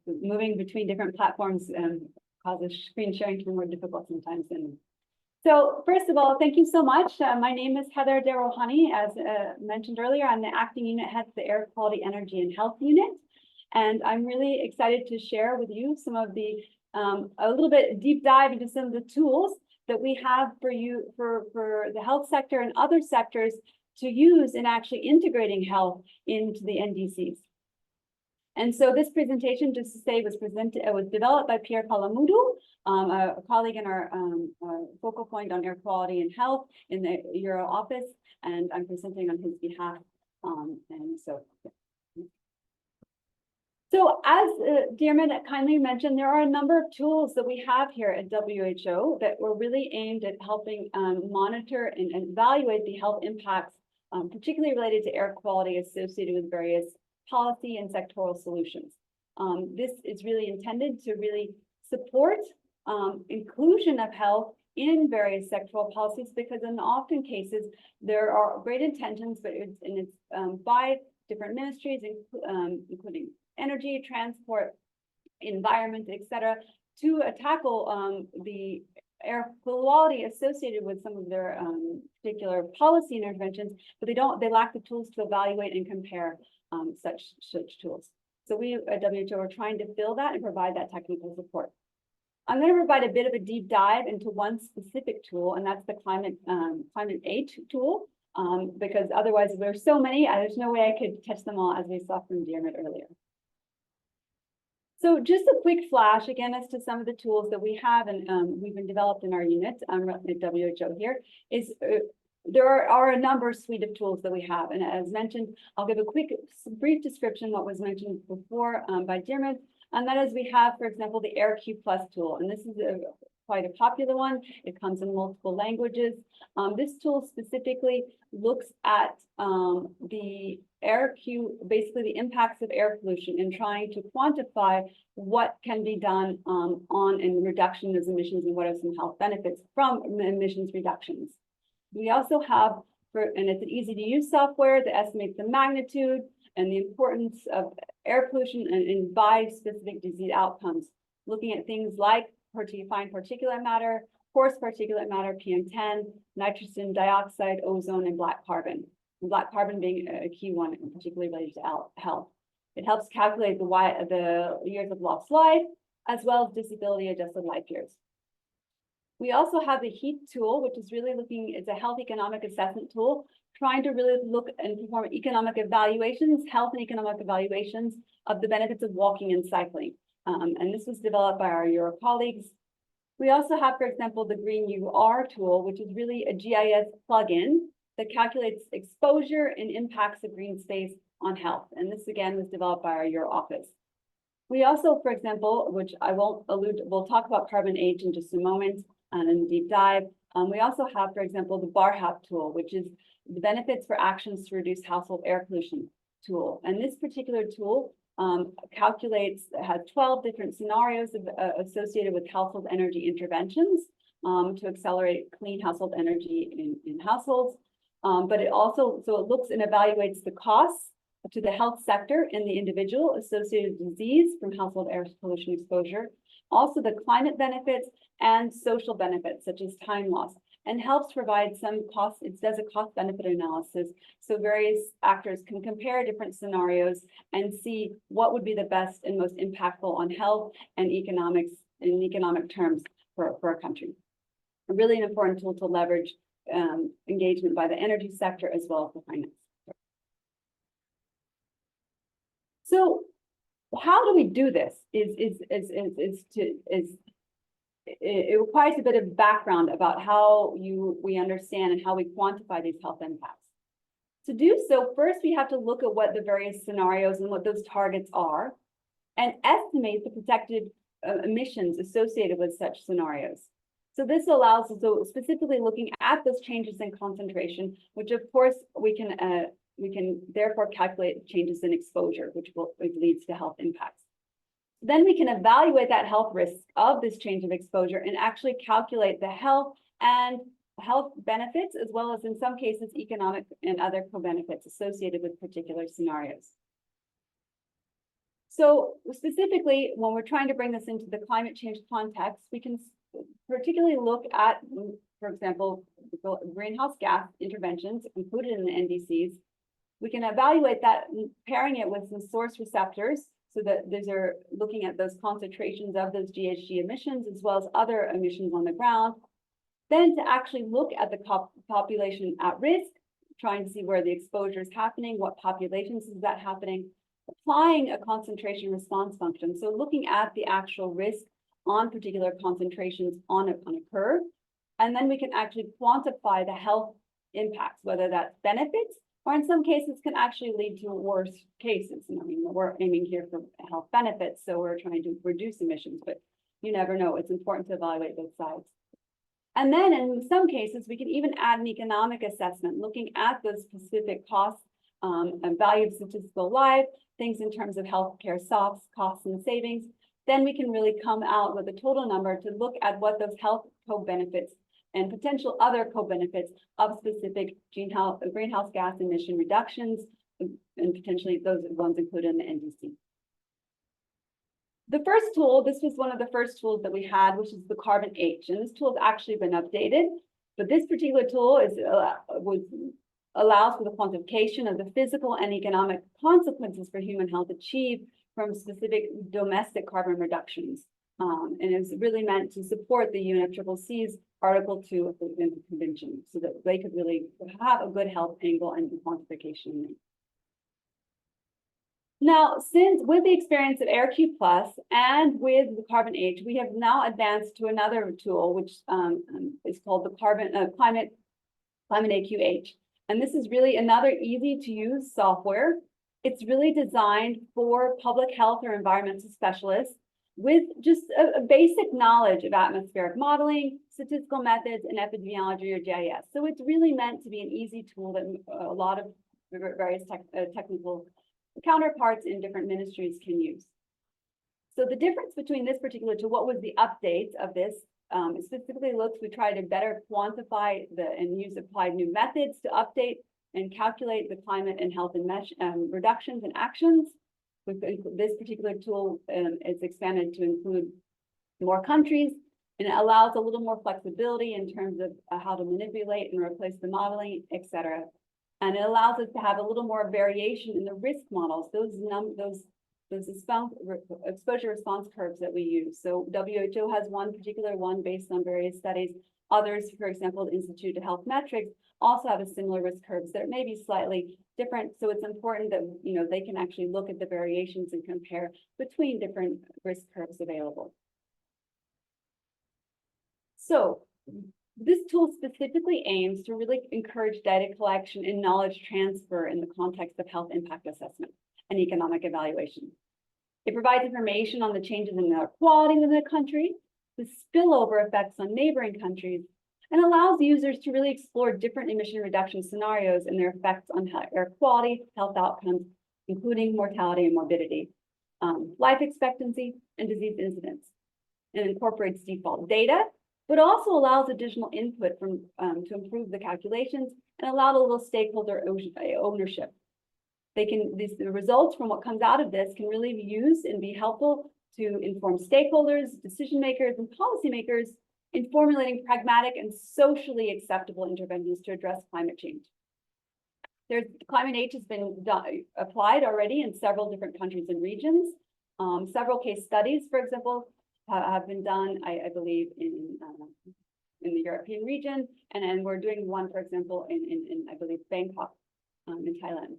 Moving between different platforms causes screen sharing to be more difficult sometimes. So first of all, thank you so much. My name is Heather Adair-Rohani. As mentioned earlier, I'm the acting unit head of the Air Quality, Energy and Health Unit. And I'm really excited to share with you some of the, a little bit deep dive into some of the tools that we have for you, for the health sector and other sectors to use in actually integrating health into the NDCs. And so this presentation, just to say, was developed by Pierre Palamudu, a colleague in our focal point on air quality and health in the Euro office, and I'm presenting on his behalf. So as Diarmid kindly mentioned, there are a number of tools that we have here at WHO that were really aimed at helping monitor and evaluate the health impacts, particularly related to air quality associated with various policy and sectoral solutions. This is really intended to really support inclusion of health in various sectoral policies, because in often cases there are great intentions, but it's by different ministries, including energy, transport, environment, etc., to tackle the air quality associated with some of their particular policy interventions, but they lack the tools to evaluate and compare such tools. So we at WHO are trying to fill that and provide that technical support. I'm going to provide a bit of a deep dive into one specific tool, and that's the climate aid tool, because otherwise there's so many, there's no way I could touch them all, as we saw from Diarmid earlier. So just a quick flash again as to some of the tools that we have and we've been developed in our unit at WHO here is there are a number of suite of tools that we have. And as mentioned, I'll give a brief description of what was mentioned before by Diarmid. And that is we have, for example, the AirQ Plus tool. And this is quite a popular one. It comes in multiple languages. This tool specifically looks at the AirQ, basically the impacts of air pollution, and trying to quantify what can be done on and reduction of emissions and what are some health benefits from emissions reductions. We also have, and it's an easy to use software that estimates the magnitude and the importance of air pollution and by specific disease outcomes, looking at things like fine particulate matter, coarse particulate matter, PM10, nitrogen dioxide, ozone, and black carbon. And black carbon being a key one, and particularly related to health. It helps calculate the years of lost life, as well as disability-adjusted life years. We also have the HEAT tool, which is really it's a health economic assessment tool, trying to really look and perform economic evaluations, health and economic evaluations of the benefits of walking and cycling. And this was developed by our Euro colleagues. We also have, for example, the Green UR tool, which is really a GIS plugin that calculates exposure and impacts of green space on health. And this again was developed by our Euro office. We also, for example, which I won't allude, we'll talk about carbon age in just a moment and in deep dive. We also have, for example, the BARHAP tool, which is the benefits for actions to reduce household air pollution tool. And this particular tool has 12 different scenarios associated with household energy interventions to accelerate clean household energy in households. But it also, so it looks and evaluates the costs to the health sector and the individual associated with disease from household air pollution exposure, also the climate benefits and social benefits such as time loss, and helps provide some cost, it does a cost benefit analysis. So various actors can compare different scenarios and see what would be the best and most impactful on health and economics in economic terms for a country. A really important tool to leverage engagement by the energy sector as well as the finance sector. So how do we do this? It requires a bit of background about how we understand and how we quantify these health impacts. To do so, first we have to look at what the various scenarios and what those targets are, and estimate the projected emissions associated with such scenarios. So this allows us, so specifically looking at those changes in concentration, which of course we can therefore calculate changes in exposure, which leads to health impacts. Then we can evaluate that health risk of this change of exposure and actually calculate the health and health benefits, as well as in some cases, economic and other co-benefits associated with particular scenarios. So specifically, when we're trying to bring this into the climate change context, we can particularly look at, for example, greenhouse gas interventions included in the NDCs. We can evaluate that, pairing it with some source receptors, so that these are looking at those concentrations of those GHG emissions as well as other emissions on the ground. Then to actually look at the population at risk, trying to see where the exposure is happening, what populations is that happening, applying a concentration response function. So looking at the actual risk on particular concentrations on a curve, and then we can actually quantify the health impacts, whether that's benefits, or in some cases can actually lead to worse cases. And I mean, we're aiming here for health benefits, so we're trying to reduce emissions, but you never know. It's important to evaluate both sides. And then in some cases, we can even add an economic assessment, looking at those specific costs and value of statistical life, things in terms of healthcare costs and savings. Then we can really come out with a total number to look at what those health co-benefits and potential other co-benefits of specific greenhouse gas emission reductions, and potentially those ones included in the NDC. The first tool, this was one of the first tools that we had, which is the carbon H, and this tool has actually been updated, but this particular tool allows for the quantification of the physical and economic consequences for human health achieved from specific domestic carbon reductions. And it's really meant to support the UNFCCC's Article 2 of the Convention, so that they could really have a good health angle and quantification. Now, since with the experience of AirQ Plus and with the Carbon H, we have now advanced to another tool, which is called the Climate AQH. And this is really another easy to use software. It's really designed for public health or environmental specialists with just a basic knowledge of atmospheric modeling, statistical methods, and epidemiology or GIS. So it's really meant to be an easy tool that a lot of various technical counterparts in different ministries can use. So the difference between this particular tool, what was the update of this? It specifically looks, we try to better quantify and applied new methods to update and calculate the climate and health and reductions and actions. This particular tool is expanded to include more countries, and it allows a little more flexibility in terms of how to manipulate and replace the modeling, et cetera. And it allows us to have a little more variation in the risk models, those exposure response curves that we use. So WHO has one particular one based on various studies. Others, for example, the Institute of Health Metrics, also have a similar risk curves that may be slightly different. So it's important that they can actually look at the variations and compare between different risk curves available. So this tool specifically aims to really encourage data collection and knowledge transfer in the context of health impact assessment and economic evaluation. It provides information on the changes in air quality within a country, the spillover effects on neighboring countries, and allows users to really explore different emission reduction scenarios and their effects on air quality, health outcomes, including mortality and morbidity, life expectancy, and disease incidence, and incorporates default data but also allows additional input from to improve the calculations and allow a little stakeholder ownership. The results from what comes out of this can really be used and be helpful to inform stakeholders, decision makers, and policymakers in formulating pragmatic and socially acceptable interventions to address climate change. Climate H has been applied already in several different countries and regions. Several case studies, for example, have been done, I believe, in the European region, and then we're doing one, for example, in I believe, Bangkok, in Thailand.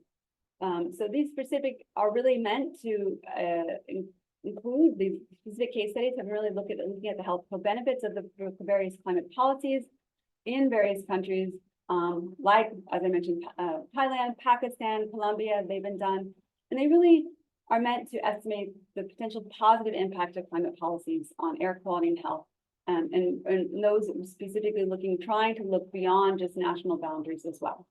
So these specific are really meant to include these specific case studies and really looking at the health benefits of the various climate policies in various countries, like, as I mentioned, Thailand, Pakistan, Colombia. They've been done, and they really are meant to estimate the potential positive impact of climate policies on air quality and health, and those specifically trying to look beyond just national boundaries as well.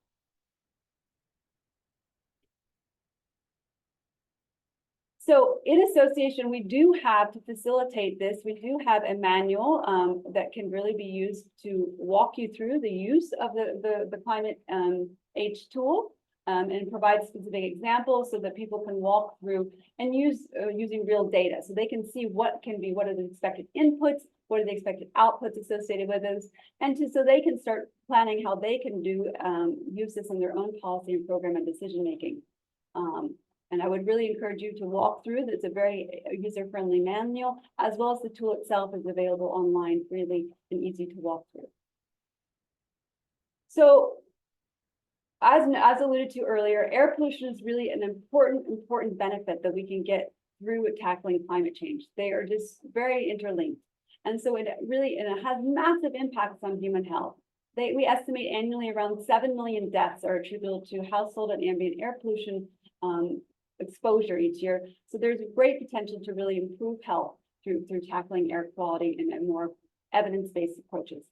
So in association, we do have, to facilitate this, we do have a manual that can really be used to walk you through the use of the Climate H tool, and provide specific examples so that people can walk through and using real data. So they can see what are the expected inputs, what are the expected outputs associated with those, and so they can start planning how they can use this in their own policy and program and decision making. And I would really encourage you to walk through. It's a very user-friendly manual, as well as the tool itself is available online freely and easy to walk through. So, as alluded to earlier, air pollution is really an important benefit that we can get through tackling climate change. They are just very interlinked. And so it has massive impacts on human health. We estimate annually around 7 million deaths are attributable to household and ambient air pollution exposure each year. So there's great potential to really improve health through tackling air quality and more evidence-based approaches.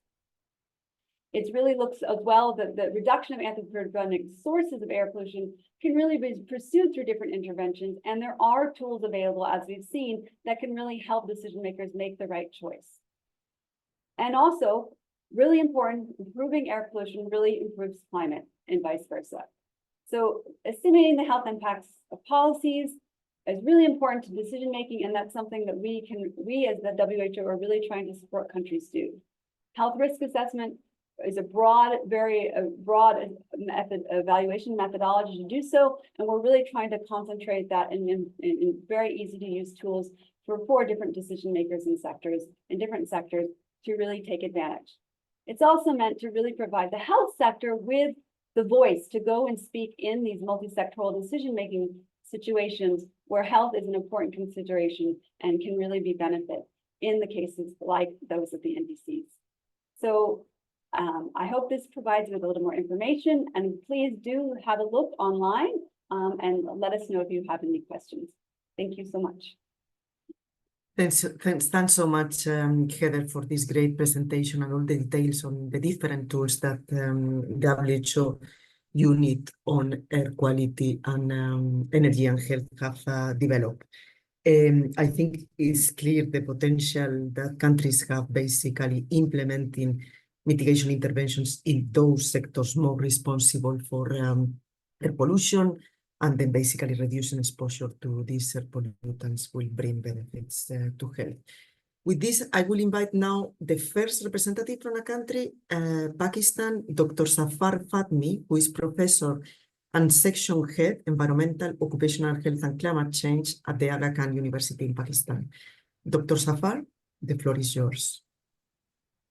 It really looks as well that the reduction of anthropogenic sources of air pollution can really be pursued through different interventions. And there are tools available, as we've seen, that can really help decision makers make the right choice. And also, really important, improving air pollution really improves climate and vice versa. So estimating the health impacts of policies is really important to decision making, and that's something that we as the WHO are really trying to support countries do. Health risk assessment is a very broad evaluation methodology to do so, and we're really trying to concentrate that in very easy to use tools for 4 different decision makers in different sectors to really take advantage. It's also meant to really provide the health sector with the voice to go and speak in these multi-sectoral decision-making situations where health is an important consideration and can really be benefit in the cases like those of the NDCs. So I hope this provides you with a little more information, and please do have a look online and let us know if you have any questions. Thank you so much. Thanks so much, Heather, for this great presentation and all the details on the different tools that WHO unit on air quality and energy and health have developed. I think it's clear the potential that countries have basically implementing mitigation interventions in those sectors more responsible for air pollution, and then basically reducing exposure to these air pollutants will bring benefits to health. With this, I will invite now the first representative from a country, Pakistan, Dr. Zafar Fatmi, who is professor and section head, Environmental, Occupational Health and Climate Change at the Aga Khan University in Pakistan. Dr. Zafar, the floor is yours.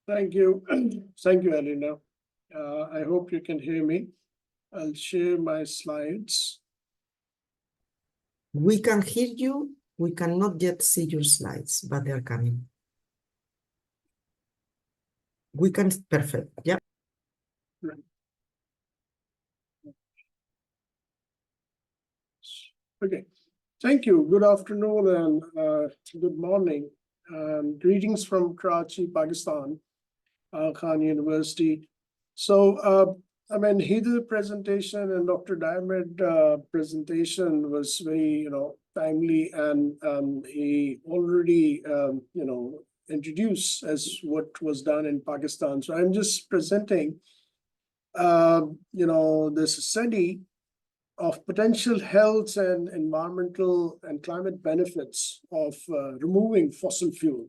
Thank you. Thank you, Elena. I hope you can hear me. I'll share my slides. We can hear you. We cannot yet see your slides, but they are coming. We can, perfect, yeah. Right. Okay, thank you. Good afternoon and good morning. Greetings from Karachi, Pakistan, Aga Khan University. So, Heather's presentation and Dr. Diarmid presentation was very, timely, and he already, introduce as what was done in Pakistan. So I'm just presenting, this study of potential health and environmental and climate benefits of removing fossil fuel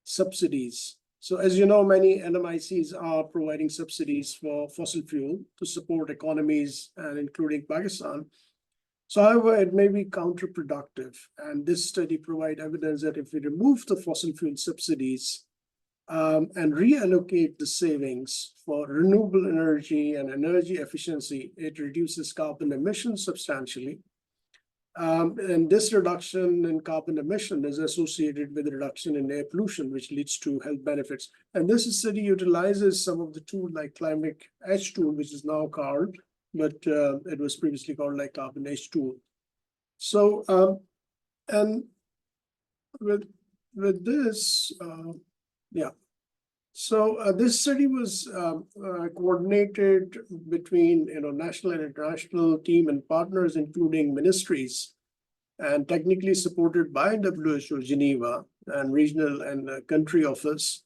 subsidies. So as you know, many LMICs are providing subsidies for fossil fuel to support economies, and including Pakistan. So however, it may be counterproductive. And this study provides evidence that if we remove the fossil fuel subsidies and reallocate the savings for renewable energy and energy efficiency, it reduces carbon emissions substantially. And this reduction in carbon emission is associated with a reduction in air pollution, which leads to health benefits. And this study utilizes some of the tools like Climate Edge tool, which is now called, but it was previously called like Carbon Edge tool. So, and with this, So this study was coordinated between national and international team and partners, including ministries, and technically supported by WHO Geneva and regional and country office,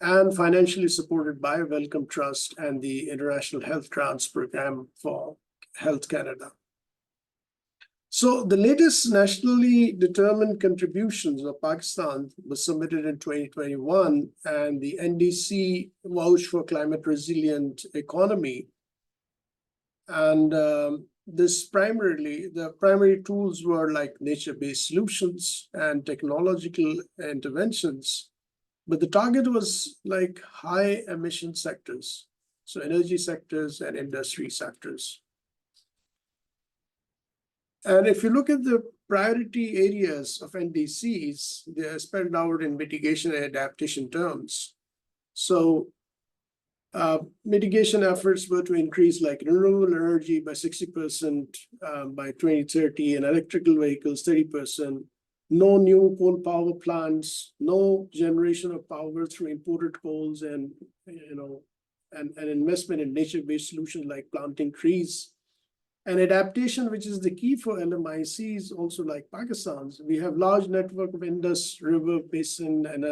and financially supported by Wellcome Trust and the International Health Grants Program for Health Canada. So the latest nationally determined contributions of Pakistan was submitted in 2021, and the NDC vouched for climate resilient economy. And the primary tools were like nature-based solutions and technological interventions, but the target was like high emission sectors, so energy sectors and industry sectors. And if you look at the priority areas of NDCs, they are spelled out in mitigation and adaptation terms. So mitigation efforts were to increase like renewable energy by 60% by 2030, and electrical vehicles 30%, no new coal power plants, no generation of power through imported coals, and an investment in nature-based solutions like planting trees. And adaptation, which is the key for LMICs, also like Pakistan's. We have large network of Indus River Basin and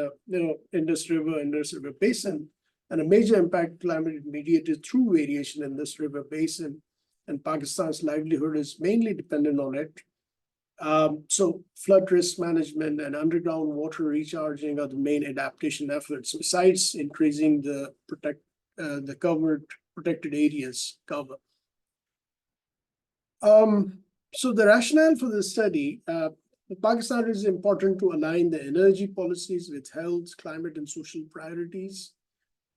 Indus River Basin, and a major impact climate mediated through variation in this river basin. And Pakistan's livelihood is mainly dependent on it. So flood risk management and underground water recharging are the main adaptation efforts, besides increasing the protected areas cover. So the rationale for this study, Pakistan is important to align the energy policies with health, climate, and social priorities.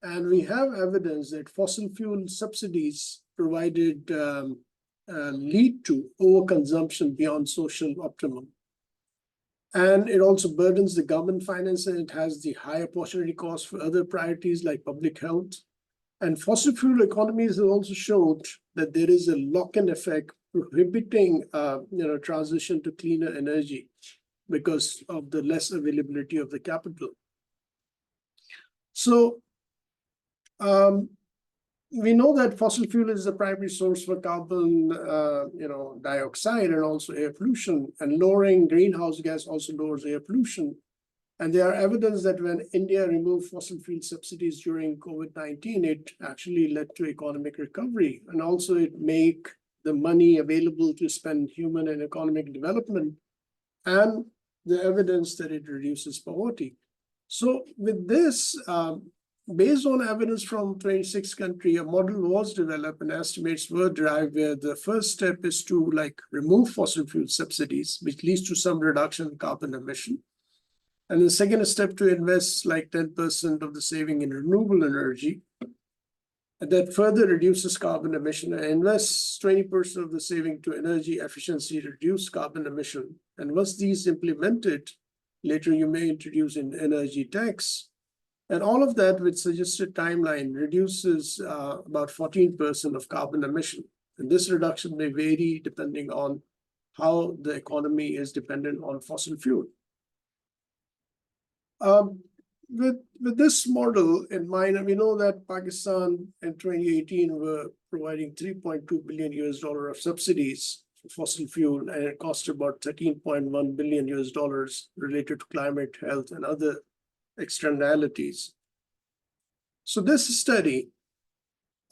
And we have evidence that fossil fuel subsidies provided lead to overconsumption beyond social optimum. And it also burdens the government finance, and it has the high opportunity cost for other priorities like public health. And fossil fuel economies have also showed that there is a lock-in effect prohibiting transition to cleaner energy because of the less availability of the capital. So we know that fossil fuel is the primary source for carbon dioxide and also air pollution, and lowering greenhouse gas also lowers air pollution. And there are evidence that when India removed fossil fuel subsidies during COVID-19, it actually led to economic recovery, and also it made the money available to spend human and economic development, and the evidence that it reduces poverty. So with this, based on evidence from 26 countries, a model was developed and estimates were derived, where the first step is to remove fossil fuel subsidies, which leads to some reduction in carbon emission. And the second step to invest 10% of the saving in renewable energy, and that further reduces carbon emission, and invests 20% of the saving to energy efficiency to reduce carbon emission. And once these implemented, later you may introduce an energy tax. And all of that with suggested timeline reduces about 14% of carbon emission. And this reduction may vary depending on how the economy is dependent on fossil fuel. With this model in mind, we know that Pakistan in 2018 were providing $3.2 billion of subsidies for fossil fuel, and it cost about $13.1 billion related to climate, health, and other externalities. So this study,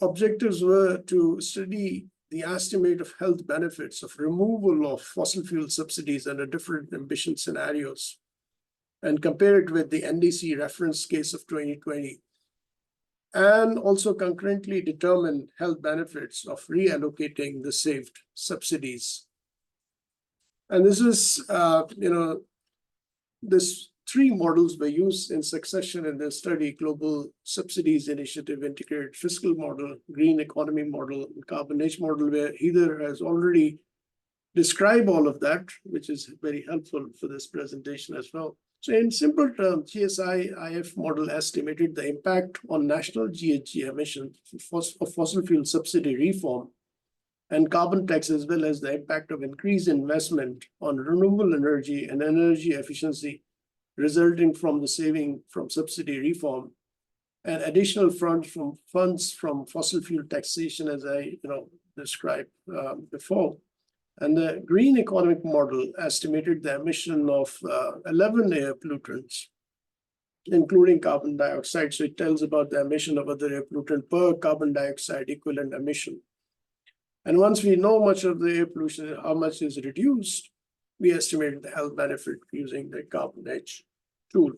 objectives were to study the estimate of health benefits of removal of fossil fuel subsidies under different ambition scenarios and compare it with the NDC reference case of 2020, and also concurrently determine health benefits of reallocating the saved subsidies. And this is, this three models were used in succession in the study: Global Subsidies Initiative, Integrated Fiscal Model, Green Economy Model, and Carbon Edge Model, where Heather has already described all of that, which is very helpful for this presentation as well. So in simple terms, GSI-IF model estimated the impact on national GHG emissions of fossil fuel subsidy reform and carbon tax, as well as the impact of increased investment on renewable energy and energy efficiency resulting from the saving from subsidy reform, and additional funds from fossil fuel taxation, as I described before. And the green economic model estimated the emission of 11 air pollutants, including carbon dioxide. So it tells about the emission of other air pollutant per carbon dioxide equivalent emission. And once we know much of the air pollution, how much is reduced, we estimated the health benefit using the carbon edge tool.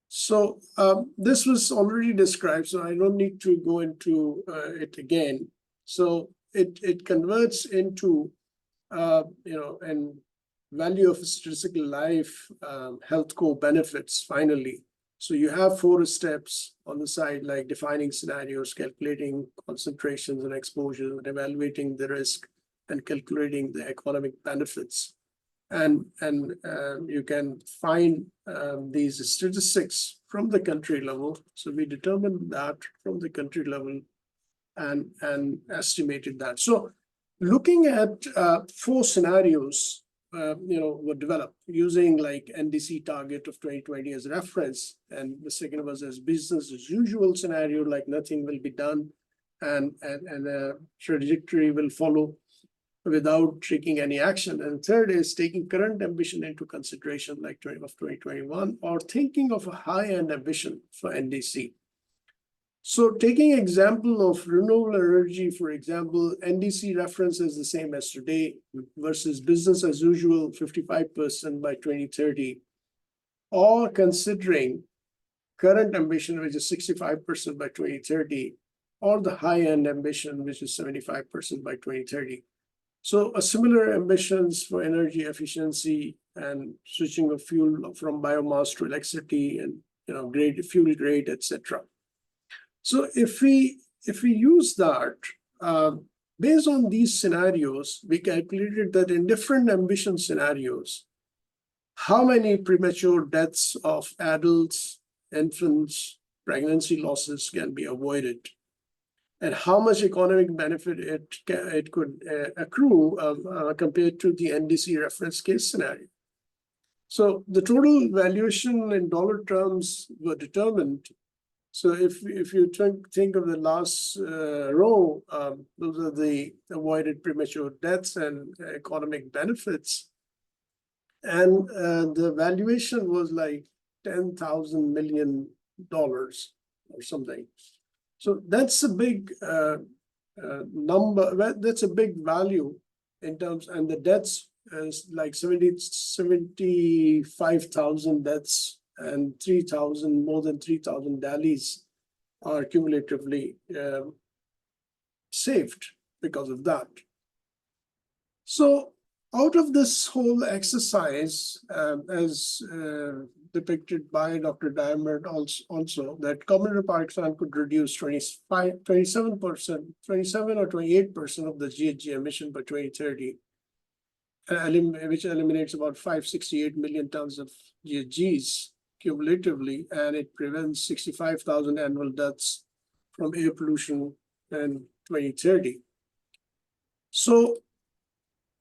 So this was already described, so I don't need to go into it again. So it converts into and value of statistical life health core benefits finally. So you have 4 steps on the side, like defining scenarios, calculating concentrations and exposures, and evaluating the risk, and calculating the economic benefits. And you can find these statistics from the country level. So we determined that from the country level and estimated that. So looking at 4 scenarios, were developed using like NDC target of 2020 as reference. And the second was as business as usual scenario, like nothing will be done and a trajectory will follow without taking any action. And third is taking current ambition into consideration, like 2021, or thinking of a high-end ambition for NDC. So taking example of renewable energy, for example, NDC reference is the same as today versus business as usual, 55% by 2030, or considering current ambition, which is 65% by 2030, or the high-end ambition, which is 75% by 2030. So a similar ambitions for energy efficiency and switching of fuel from biomass to electricity and fuel grade, etc. So if we use that, based on these scenarios, we calculated that in different ambition scenarios, how many premature deaths of adults, infants, pregnancy losses can be avoided, and how much economic benefit it could accrue compared to the NDC reference case scenario. So the total valuation in dollar terms were determined. So if you think of the last row, those are the avoided premature deaths and economic benefits. And the valuation was like $10,000 million or something. So that's a big number. That's a big value in terms, and the deaths is like 75,000 deaths, and more than 3,000 Delhis are cumulatively saved because of that. So out of this whole exercise, as depicted by Dr. Diarmid also, that Commonwealth of Pakistan could reduce 27% or 28% of the GHG emission by 2030, which eliminates about 568 million tons of GHGs cumulatively, and it prevents 65,000 annual deaths from air pollution in 2030. So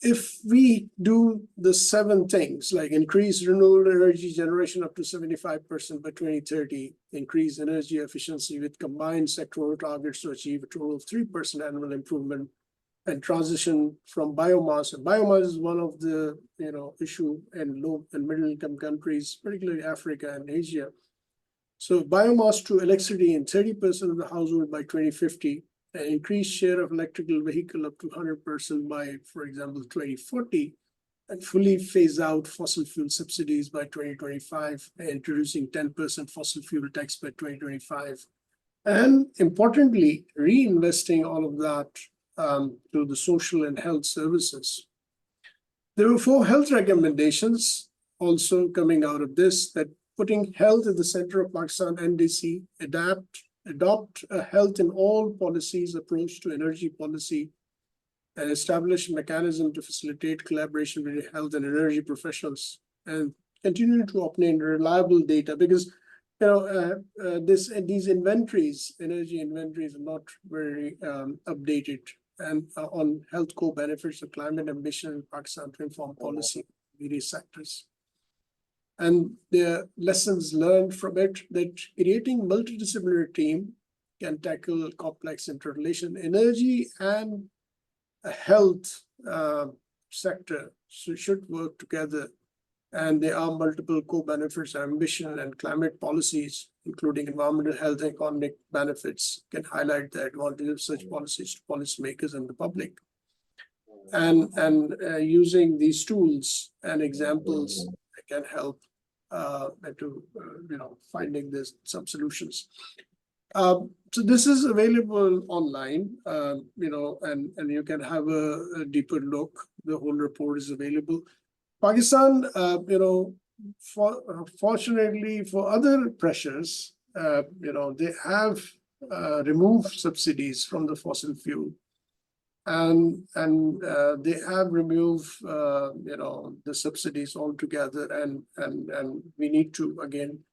if we do the 7 things, like increase renewable energy generation up to 75% by 2030, increase energy efficiency with combined sectoral targets to achieve a total of 3% annual improvement, and transition from biomass. And biomass is one of the issue in low and middle income countries, particularly Africa and Asia, So biomass to electricity in 30% of the household by 2050, an increased share of electrical vehicle up to 100% by, for example, 2040, and fully phase out fossil fuel subsidies by 2025, and introducing 10% fossil fuel tax by 2025. And importantly, reinvesting all of that to the social and health services. There were 4 health recommendations also coming out of this, that putting health at the center of Pakistan NDC, adopt a health in all policies approach to energy policy, and establish a mechanism to facilitate collaboration between health and energy professionals, and continue to obtain reliable data, because these inventories, energy inventories, are not very updated, and on health co-benefits of climate ambition in Pakistan to inform policy in various sectors. And the lessons learned from it, that creating multidisciplinary team can tackle complex interrelation. Energy and a health sector should work together, and there are multiple co-benefits, ambition, and climate policies, including environmental, health, and economic benefits, can highlight the advantage of such policies to policymakers and the public. And using these tools and examples can help to finding some solutions. So this is available online, and you can have a deeper look. The whole report is available. Pakistan, fortunately for other pressures, they have removed subsidies from the fossil fuel, and they have removed the subsidies altogether, and we need to again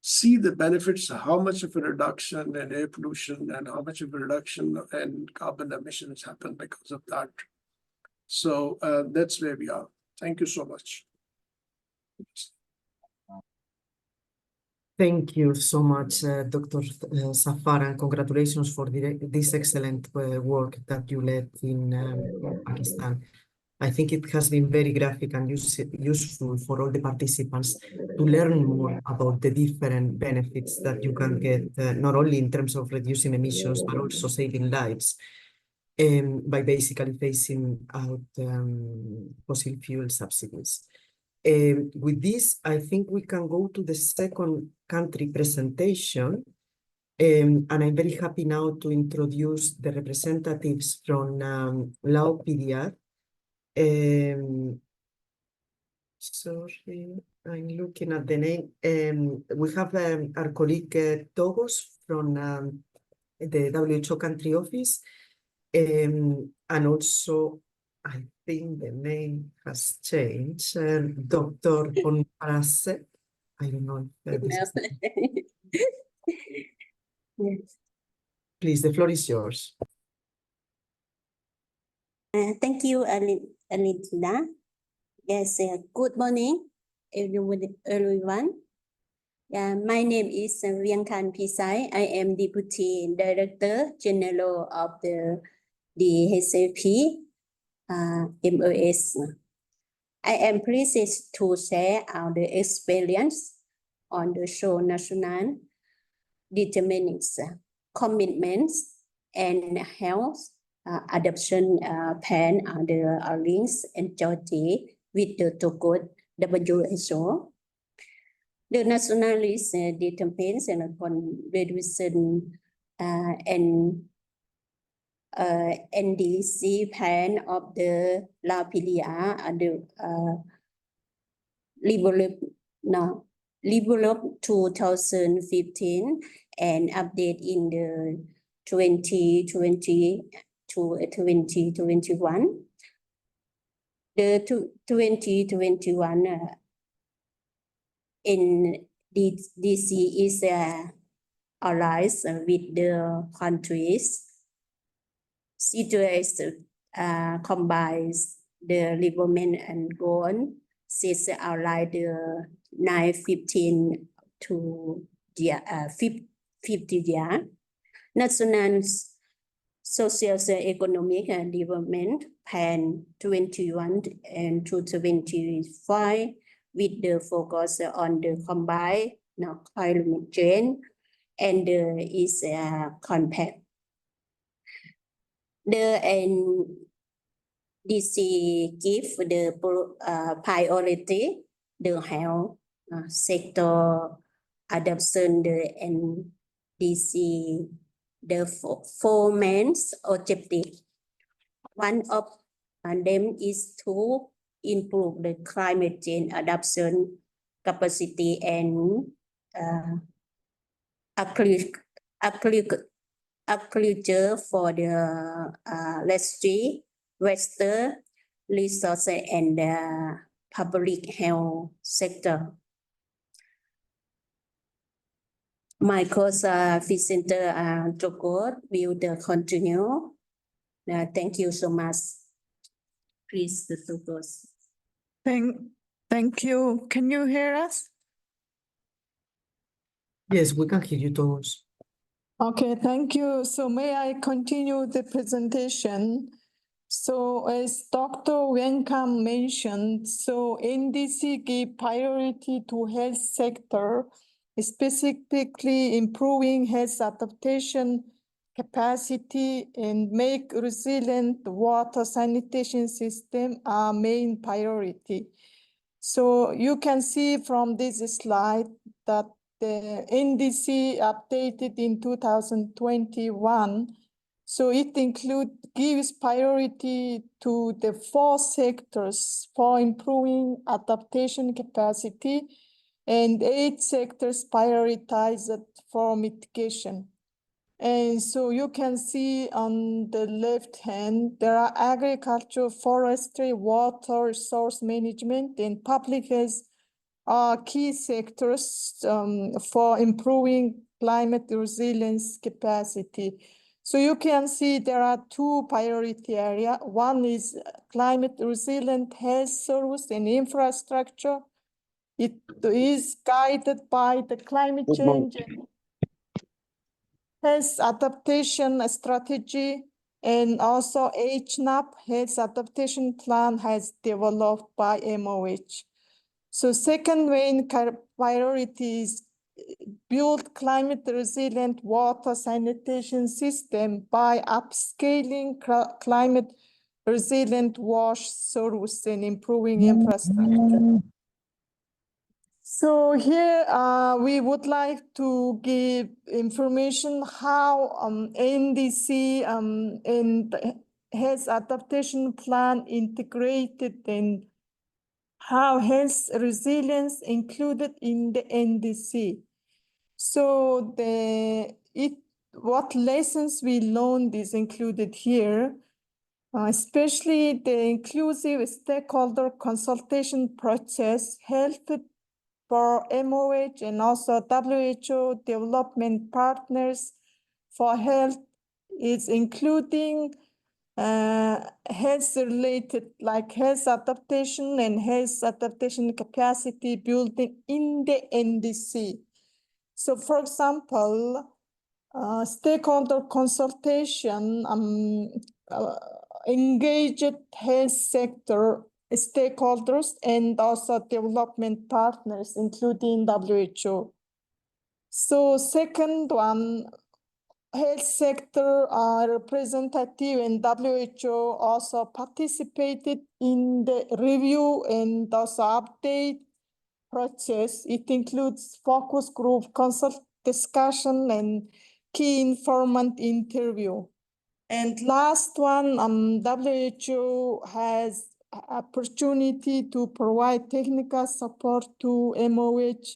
see the benefits, how much of a reduction in air pollution and how much of a reduction in carbon emissions happened because of that. So that's where we are. Thank you so much. Thank you so much, Dr. Zafar, and congratulations for this excellent work that you led in Pakistan. I think it has been very graphic and useful for all the participants to learn more about the different benefits that you can get, not only in terms of reducing emissions, but also saving lives by basically phasing out fossil fuel subsidies. With this, I think we can go to the second country presentation. And I'm very happy now to introduce the representatives from Lao PDR. Sorry, I'm looking at the name. We have our colleague Togos from the WHO country office, and also I think the name has changed. Dr. Prats. I don't know. Please, the floor is yours. Thank you, Elena. Yes, good morning, everyone. My name is Viengkhan Pisai. I am Deputy Director General of the DHCP MoH. I am pleased to share our experience on the show national determinants, commitments, and health adoption plan under our links and Georgia with the Togo WHO. The nationalist determinants and reduction and NDC plan of the Lao PDR developed 2015 and update in the 2020 to 2021. The 2021 NDC is allied with the countries situated combines the development and goal since outlined the 9-15 to 50 year. National Socio-Economic Development Plan 21 and 2025 with the focus on the combined no, climate change and its compact. The NDC give the priority the health sector adoption the NDC the four main objectives. One of them is to improve the climate change adaptation capacity and agriculture for the water resources and the public health sector. My co-presenter Oyuntogos will continue. Thank you so much. Please, Oyuntogos. Thank you. Can you hear us? Yes, we can hear you, Todos. Okay, thank you. So may I continue the presentation? So as Dr. Viengkhan mentioned, so NDC give priority to health sector, specifically improving health adaptation capacity and make resilient water sanitation system our main priority. So you can see from this slide that the NDC updated in 2021. So it gives priority to the 4 sectors for improving adaptation capacity and 8 sectors prioritized for mitigation. And so you can see on the left hand, there are agriculture, forestry, water, resource management, and public health are key sectors for improving climate resilience capacity. So you can see there are 2 priority areas. One is climate resilient health service and infrastructure. It is guided by the climate change and health adaptation strategy, and also HNAP, Health Adaptation Plan, has developed by MoH. So second main priority is build climate resilient water sanitation system by upscaling climate resilient wash service and improving infrastructure. So here we would like to give information how NDC and health adaptation plan integrated and how health resilience included in the NDC. So what lessons we learned is included here, especially the inclusive stakeholder consultation process helped for MoH and also WHO development partners for health is including health-related, like health adaptation and health adaptation capacity building in the NDC. So for example, stakeholder consultation engaged health sector stakeholders and also development partners, including WHO. So second one, health sector representative and WHO also participated in the review and also update process. It includes focus group, consult discussion, and key informant interview. And last one, WHO has opportunity to provide technical support to MoH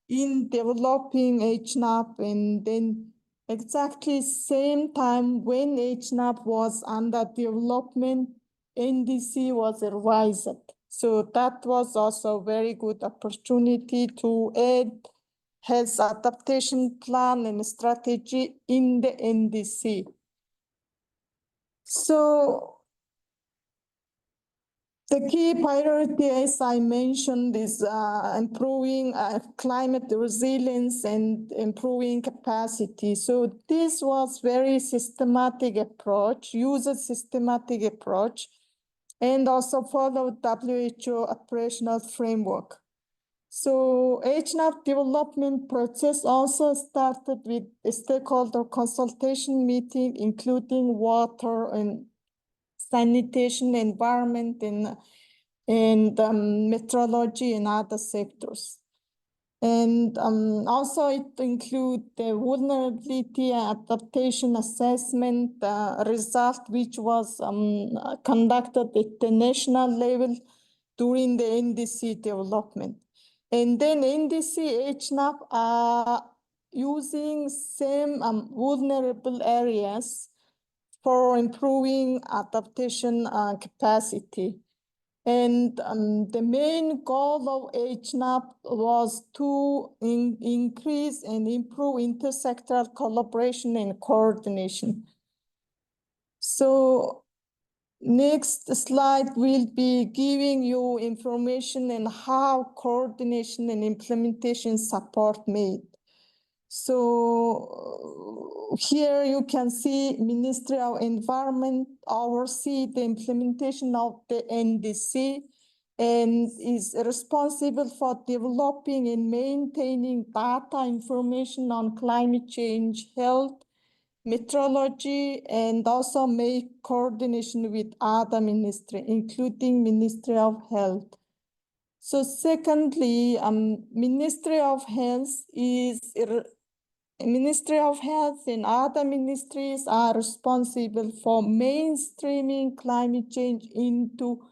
in developing HNAP, and then exactly same time when HNAP was under development, NDC was revised. So that was also a very good opportunity to add health adaptation plan and strategy in the NDC. So the key priority, as I mentioned, is improving climate resilience and improving capacity. So this was very systematic approach, user systematic approach, and also followed WHO operational framework. So HNAP development process also started with a stakeholder consultation meeting, including water and sanitation, environment, and metrology and other sectors. And also it includes the vulnerability adaptation assessment result, which was conducted at the national level during the NDC development. And then NDC HNAP are using same vulnerable areas for improving adaptation capacity. And the main goal of HNAP was to increase and improve intersectoral collaboration and coordination. So next slide will be giving you information on how coordination and implementation support made. So here you can see Ministry of Environment oversee the implementation of the NDC and is responsible for developing and maintaining data information on climate change, health, metrology, and also make coordination with other ministries, including Ministry of Health. So secondly, Ministry of Health and other ministries are responsible for mainstreaming climate change into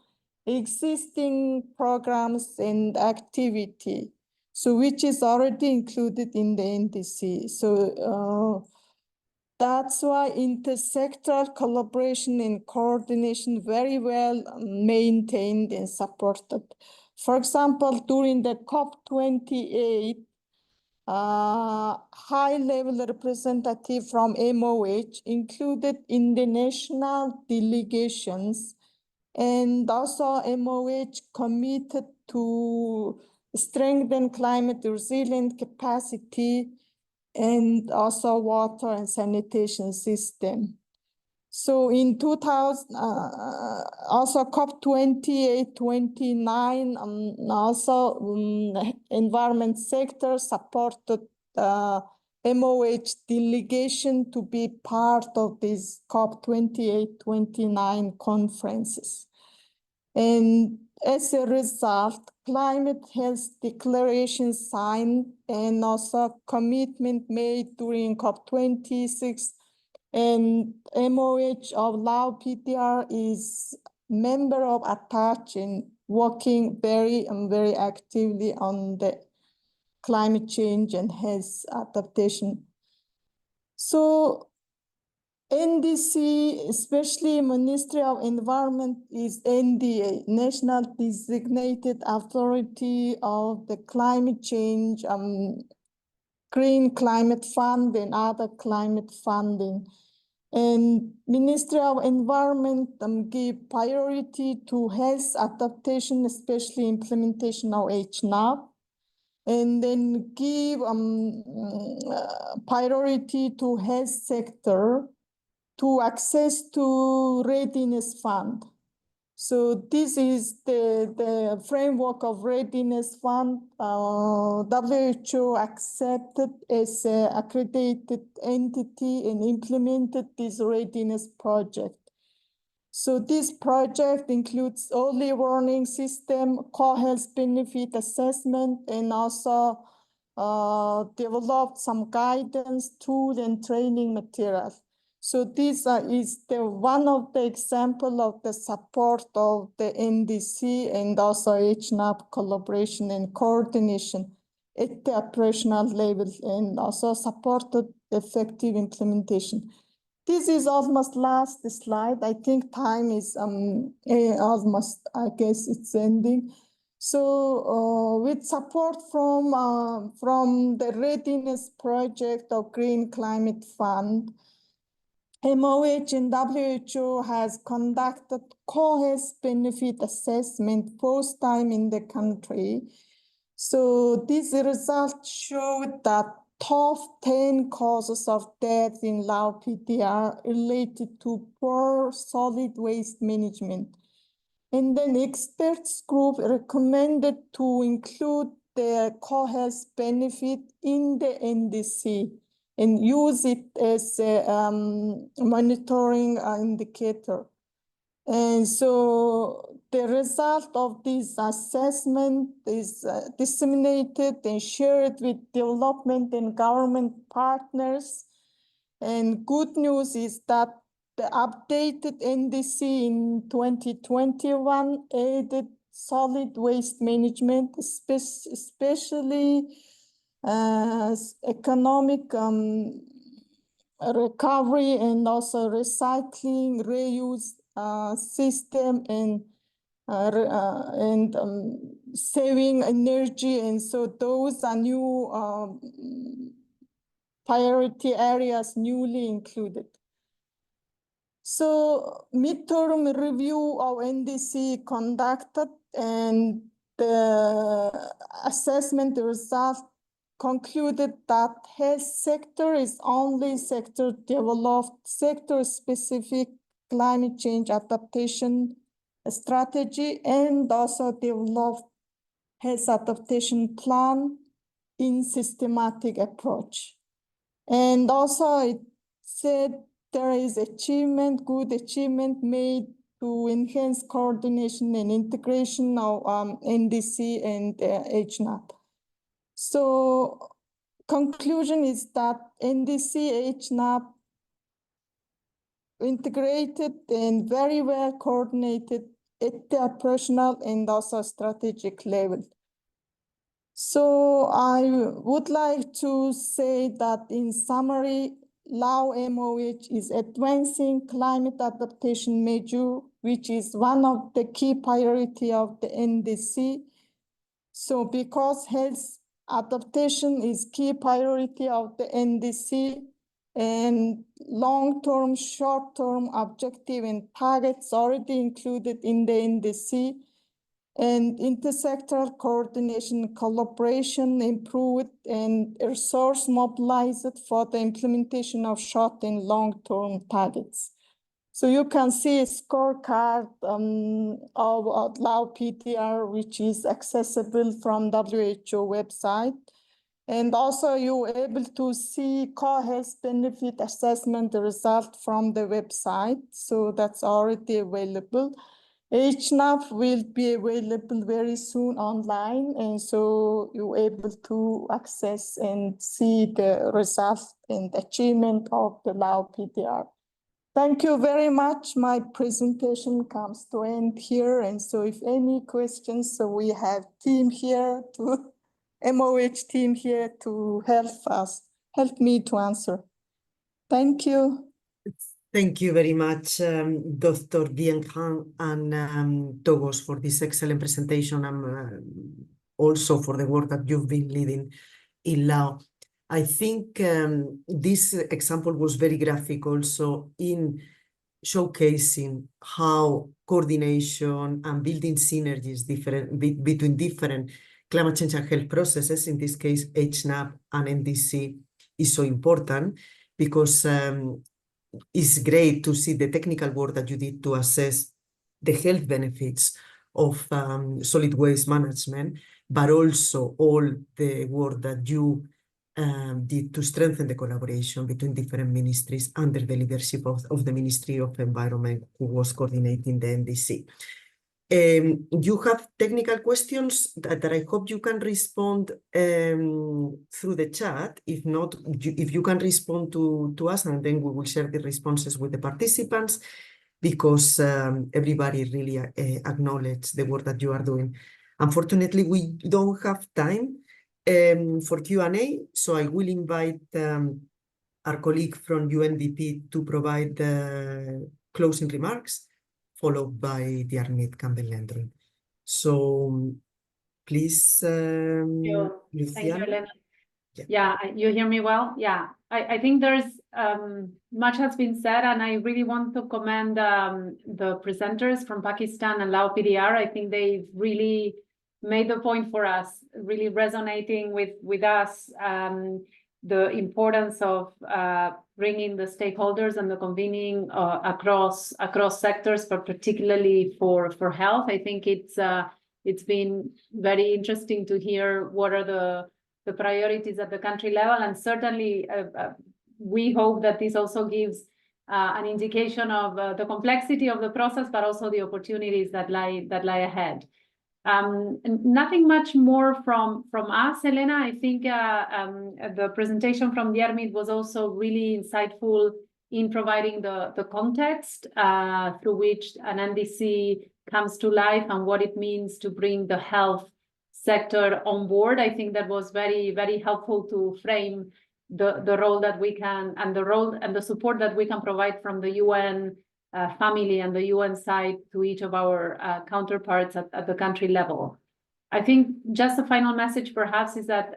existing programs and activity, so which is already included in the NDC. So that's why intersectoral collaboration and coordination very well maintained and supported. For example, during the COP28, high-level representative from MoH included in the national delegations, and also MoH committed to strengthen climate resilient capacity and also water and sanitation system. So in 2000, also COP28, 29, also environment sector supported MoH delegation to be part of these COP28, 29 conferences. And as a result, climate health declaration signed and also commitment made during COP26, and MoH of Lao PDR is member of Adaptation, working very actively on the climate change and health adaptation. So NDC, especially Ministry of Environment, is NDA, National Designated Authority of the Climate Change, Green Climate Fund and other climate funding. And Ministry of Environment give priority to health adaptation, especially implementation of HNAP, and then give priority to health sector to access to readiness fund. So this is the framework of readiness fund. WHO accepted as an accredited entity and implemented this readiness project. So this project includes early warning system, core health benefit assessment, and also developed some guidance, tool, and training materials. So this is one of the example of the support of the NDC and also HNAP collaboration and coordination at the operational level, and also supported effective implementation. This is almost last slide. I think time is almost, I guess it's ending. So with support from the Readiness Project of Green Climate Fund, MoH and WHO has conducted core health benefit assessment first time in the country. So these results showed that top 10 causes of death in Lao PDR related to poor solid waste management. And then experts group recommended to include the co-health benefit in the NDC and use it as a monitoring indicator. And so the result of this assessment is disseminated and shared with development and government partners. And good news is that the updated NDC in 2021 added solid waste management, especially economic recovery and also recycling, reuse system and saving energy. And so those are new priority areas newly included. So midterm review of NDC conducted, and the assessment result concluded that health sector is only sector developed, sector specific climate change adaptation strategy, and also developed health adaptation plan in systematic approach. And also it said there is good achievement made to enhance coordination and integration of NDC and HNAP. So conclusion is that NDC, HNAP integrated and very well coordinated at the operational and also strategic level. So I would like to say that in summary, Lao MoH is advancing climate adaptation measure, which is one of the key priority of the NDC. So because health adaptation is key priority of the NDC, and long-term, short-term objective and targets already included in the NDC, and intersectoral coordination, collaboration improved, and resource mobilized for the implementation of short and long-term targets. So you can see a scorecard of Lao PDR, which is accessible from WHO website. And also you're able to see co-health benefit assessment result from the website. So that's already available. HNAP will be available very soon online, and so you're able to access and see the results and achievement of the Lao PDR. Thank you very much. My presentation comes to end here, and so if any questions, so we have team here to MoH team here to help me to answer. Thank you. Thank you very much, Dr. Viengkhan and Togos, for this excellent presentation, and also for the work that you've been leading in Lao. I think this example was very graphic also in showcasing how coordination and building synergies between different climate change and health processes, in this case HNAP and NDC, is so important, because it's great to see the technical work that you did to assess the health benefits of solid waste management, but also all the work that you did to strengthen the collaboration between different ministries under the leadership of the Ministry of Environment, who was coordinating the NDC. You have technical questions that I hope you can respond through the chat. If not, if you can respond to us, and then we will share the responses with the participants, because everybody really acknowledges the work that you are doing. Unfortunately, we don't have time for Q&A, so I will invite our colleague from UNDP to provide closing remarks, followed by Diarmid Campbell-Lendrum. So please, Luciana. Thank you, Elena. Yeah, you hear me well? Yeah, I think there's much has been said, and I really want to commend the presenters from Pakistan and Lao PDR. I think they've really made the point for us, really resonating with us, the importance of bringing the stakeholders and the convening across sectors, but particularly for health. I think it's It's been very interesting to hear what are the priorities at the country level, and certainly we hope that this also gives an indication of the complexity of the process, but also the opportunities that lie ahead. Nothing much more from us, Elena. I think the presentation from Diarmid was also really insightful in providing the context through which an NDC comes to life and what it means to bring the health sector on board. I think that was very, very helpful to frame the role that we can, and the role and the support that we can provide from the UN family and the UN side to each of our counterparts at the country level. I think just a final message perhaps is that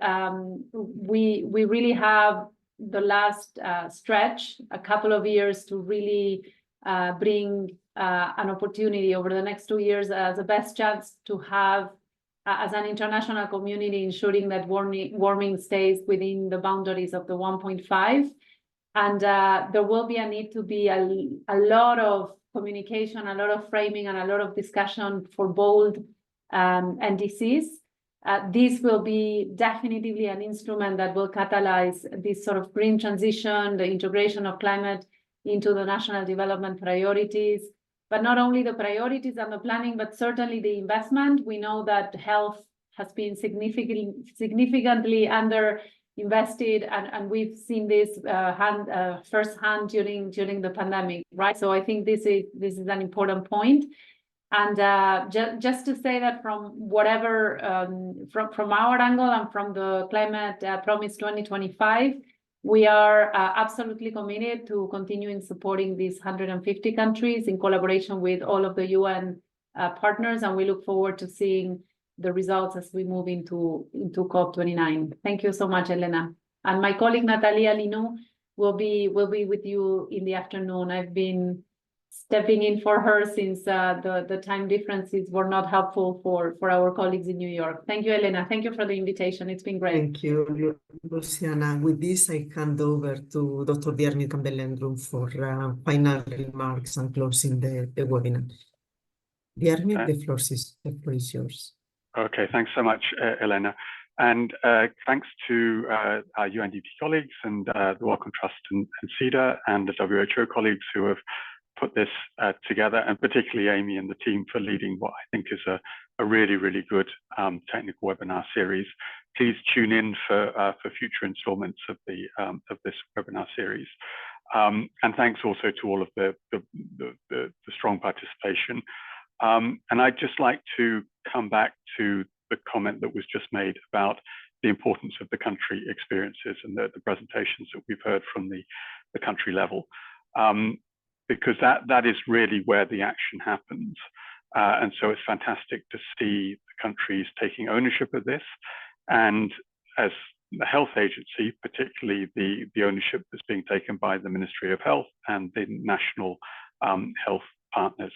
we really have the last stretch, a couple of years to really bring an opportunity over the next 2 years as the best chance to have as an international community ensuring that warming stays within the boundaries of the 1.5. And there will be a need to be a lot of communication, a lot of framing, and a lot of discussion for bold NDCs. This will be definitively an instrument that will catalyze this sort of green transition, the integration of climate into the national development priorities, but not only the priorities and the planning, but certainly the investment. We know that health has been significantly under-invested, and we've seen this firsthand during the pandemic, right? So I think this is an important point. And just to say that from whatever, from our angle and from the Climate Promise 2025, we are absolutely committed to continuing supporting these 150 countries in collaboration with all of the UN partners, and we look forward to seeing the results as we move into COP29. Thank you so much, Elena. And my colleague Natalia Linou will be with you in the afternoon. I've been stepping in for her since the time differences were not helpful for our colleagues in New York. Thank you, Elena. Thank you for the invitation. It's been great. Thank you, Luciana. With this, I hand over to Dr. Diarmid Campbell-Lendrum for final remarks and closing the webinar. Diarmid, the floor is yours. Okay, thanks so much, Elena. And thanks to our UNDP colleagues and the Wellcome Trust and SIDA and the WHO colleagues who have put this together, and particularly Amy and the team for leading what I think is a really, really good technical webinar series. Please tune in for future installments of this webinar series. And thanks also to all of the strong participation. And I'd just like to come back to the comment that was just made about the importance of the country experiences and the presentations that we've heard from the country level. Because that is really where the action happens. And so it's fantastic to see the countries taking ownership of this. And as the health agency, particularly the ownership that's being taken by the Ministry of Health and the national health partners.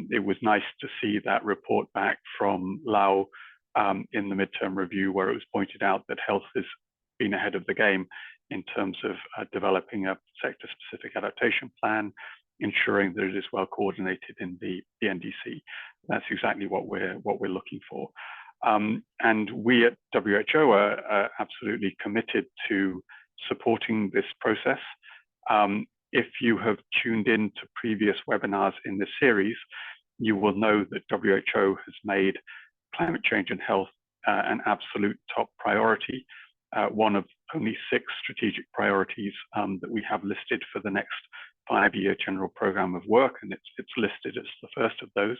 It was nice to see that report back from Lao in the midterm review, where it was pointed out that health has been ahead of the game in terms of developing a sector-specific adaptation plan, ensuring that it is well coordinated in the NDC. That's exactly what we're looking for. And we at WHO are absolutely committed to supporting this process. If you have tuned in to previous webinars in this series, you will know that WHO has made climate change and health an absolute top priority. One of only 6 strategic priorities that we have listed for the next 5-year general program of work, and it's listed as the first of those.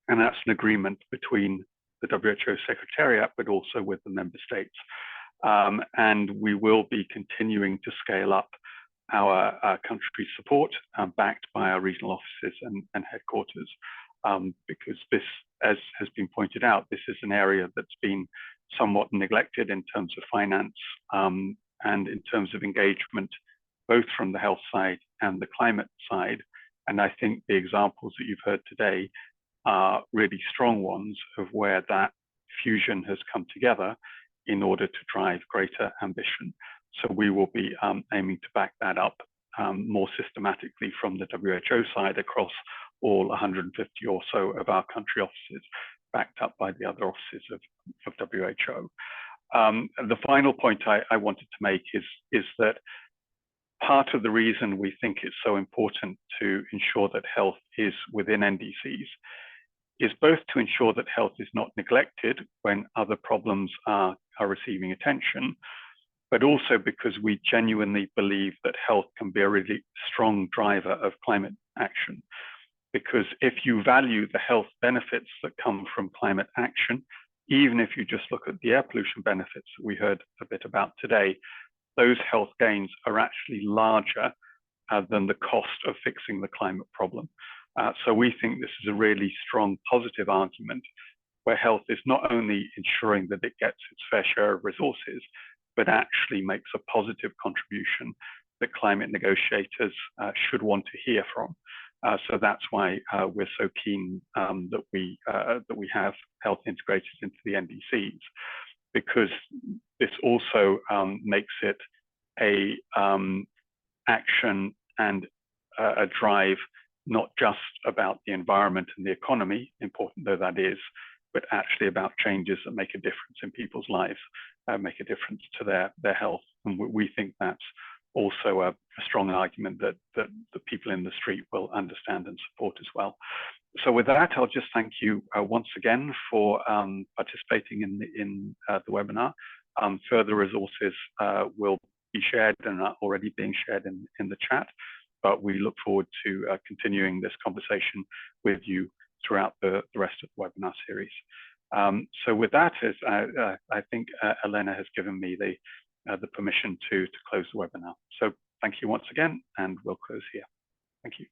And that's an agreement between the WHO Secretariat, but also with the member states. And we will be continuing to scale up our country support backed by our regional offices and headquarters, because this, as has been pointed out, this is an area that's been somewhat neglected in terms of finance and in terms of engagement, both from the health side and the climate side. And I think the examples that you've heard today are really strong ones of where that fusion has come together in order to drive greater ambition. So we will be aiming to back that up more systematically from the WHO side across all 150 or so of our country offices. backed up by the other offices of WHO. The final point I wanted to make is that part of the reason we think it's so important to ensure that health is within NDCs is both to ensure that health is not neglected when other problems are receiving attention, but also because we genuinely believe that health can be a really strong driver of climate action. Because if you value the health benefits that come from climate action, even if you just look at the air pollution benefits that we heard a bit about today, those health gains are actually larger than the cost of fixing the climate problem. So we think this is a really strong positive argument where health is not only ensuring that it gets its fair share of resources, but actually makes a positive contribution that climate negotiators should want to hear from. So that's why we're so keen that we have health integrated into the NDCs, because this also makes it a action and a drive not just about the environment and the economy, important though that is, but actually about changes that make a difference in people's lives, make a difference to their health. And we think that's also a strong argument that the people in the street will understand and support as well. So with that, I'll just thank you once again for participating in the webinar. Further resources will be shared and are already being shared in the chat, but we look forward to continuing this conversation with you throughout the rest of the webinar series. So with that, I think Elena has given me the permission to close the webinar. So thank you once again, and we'll close here. Thank you.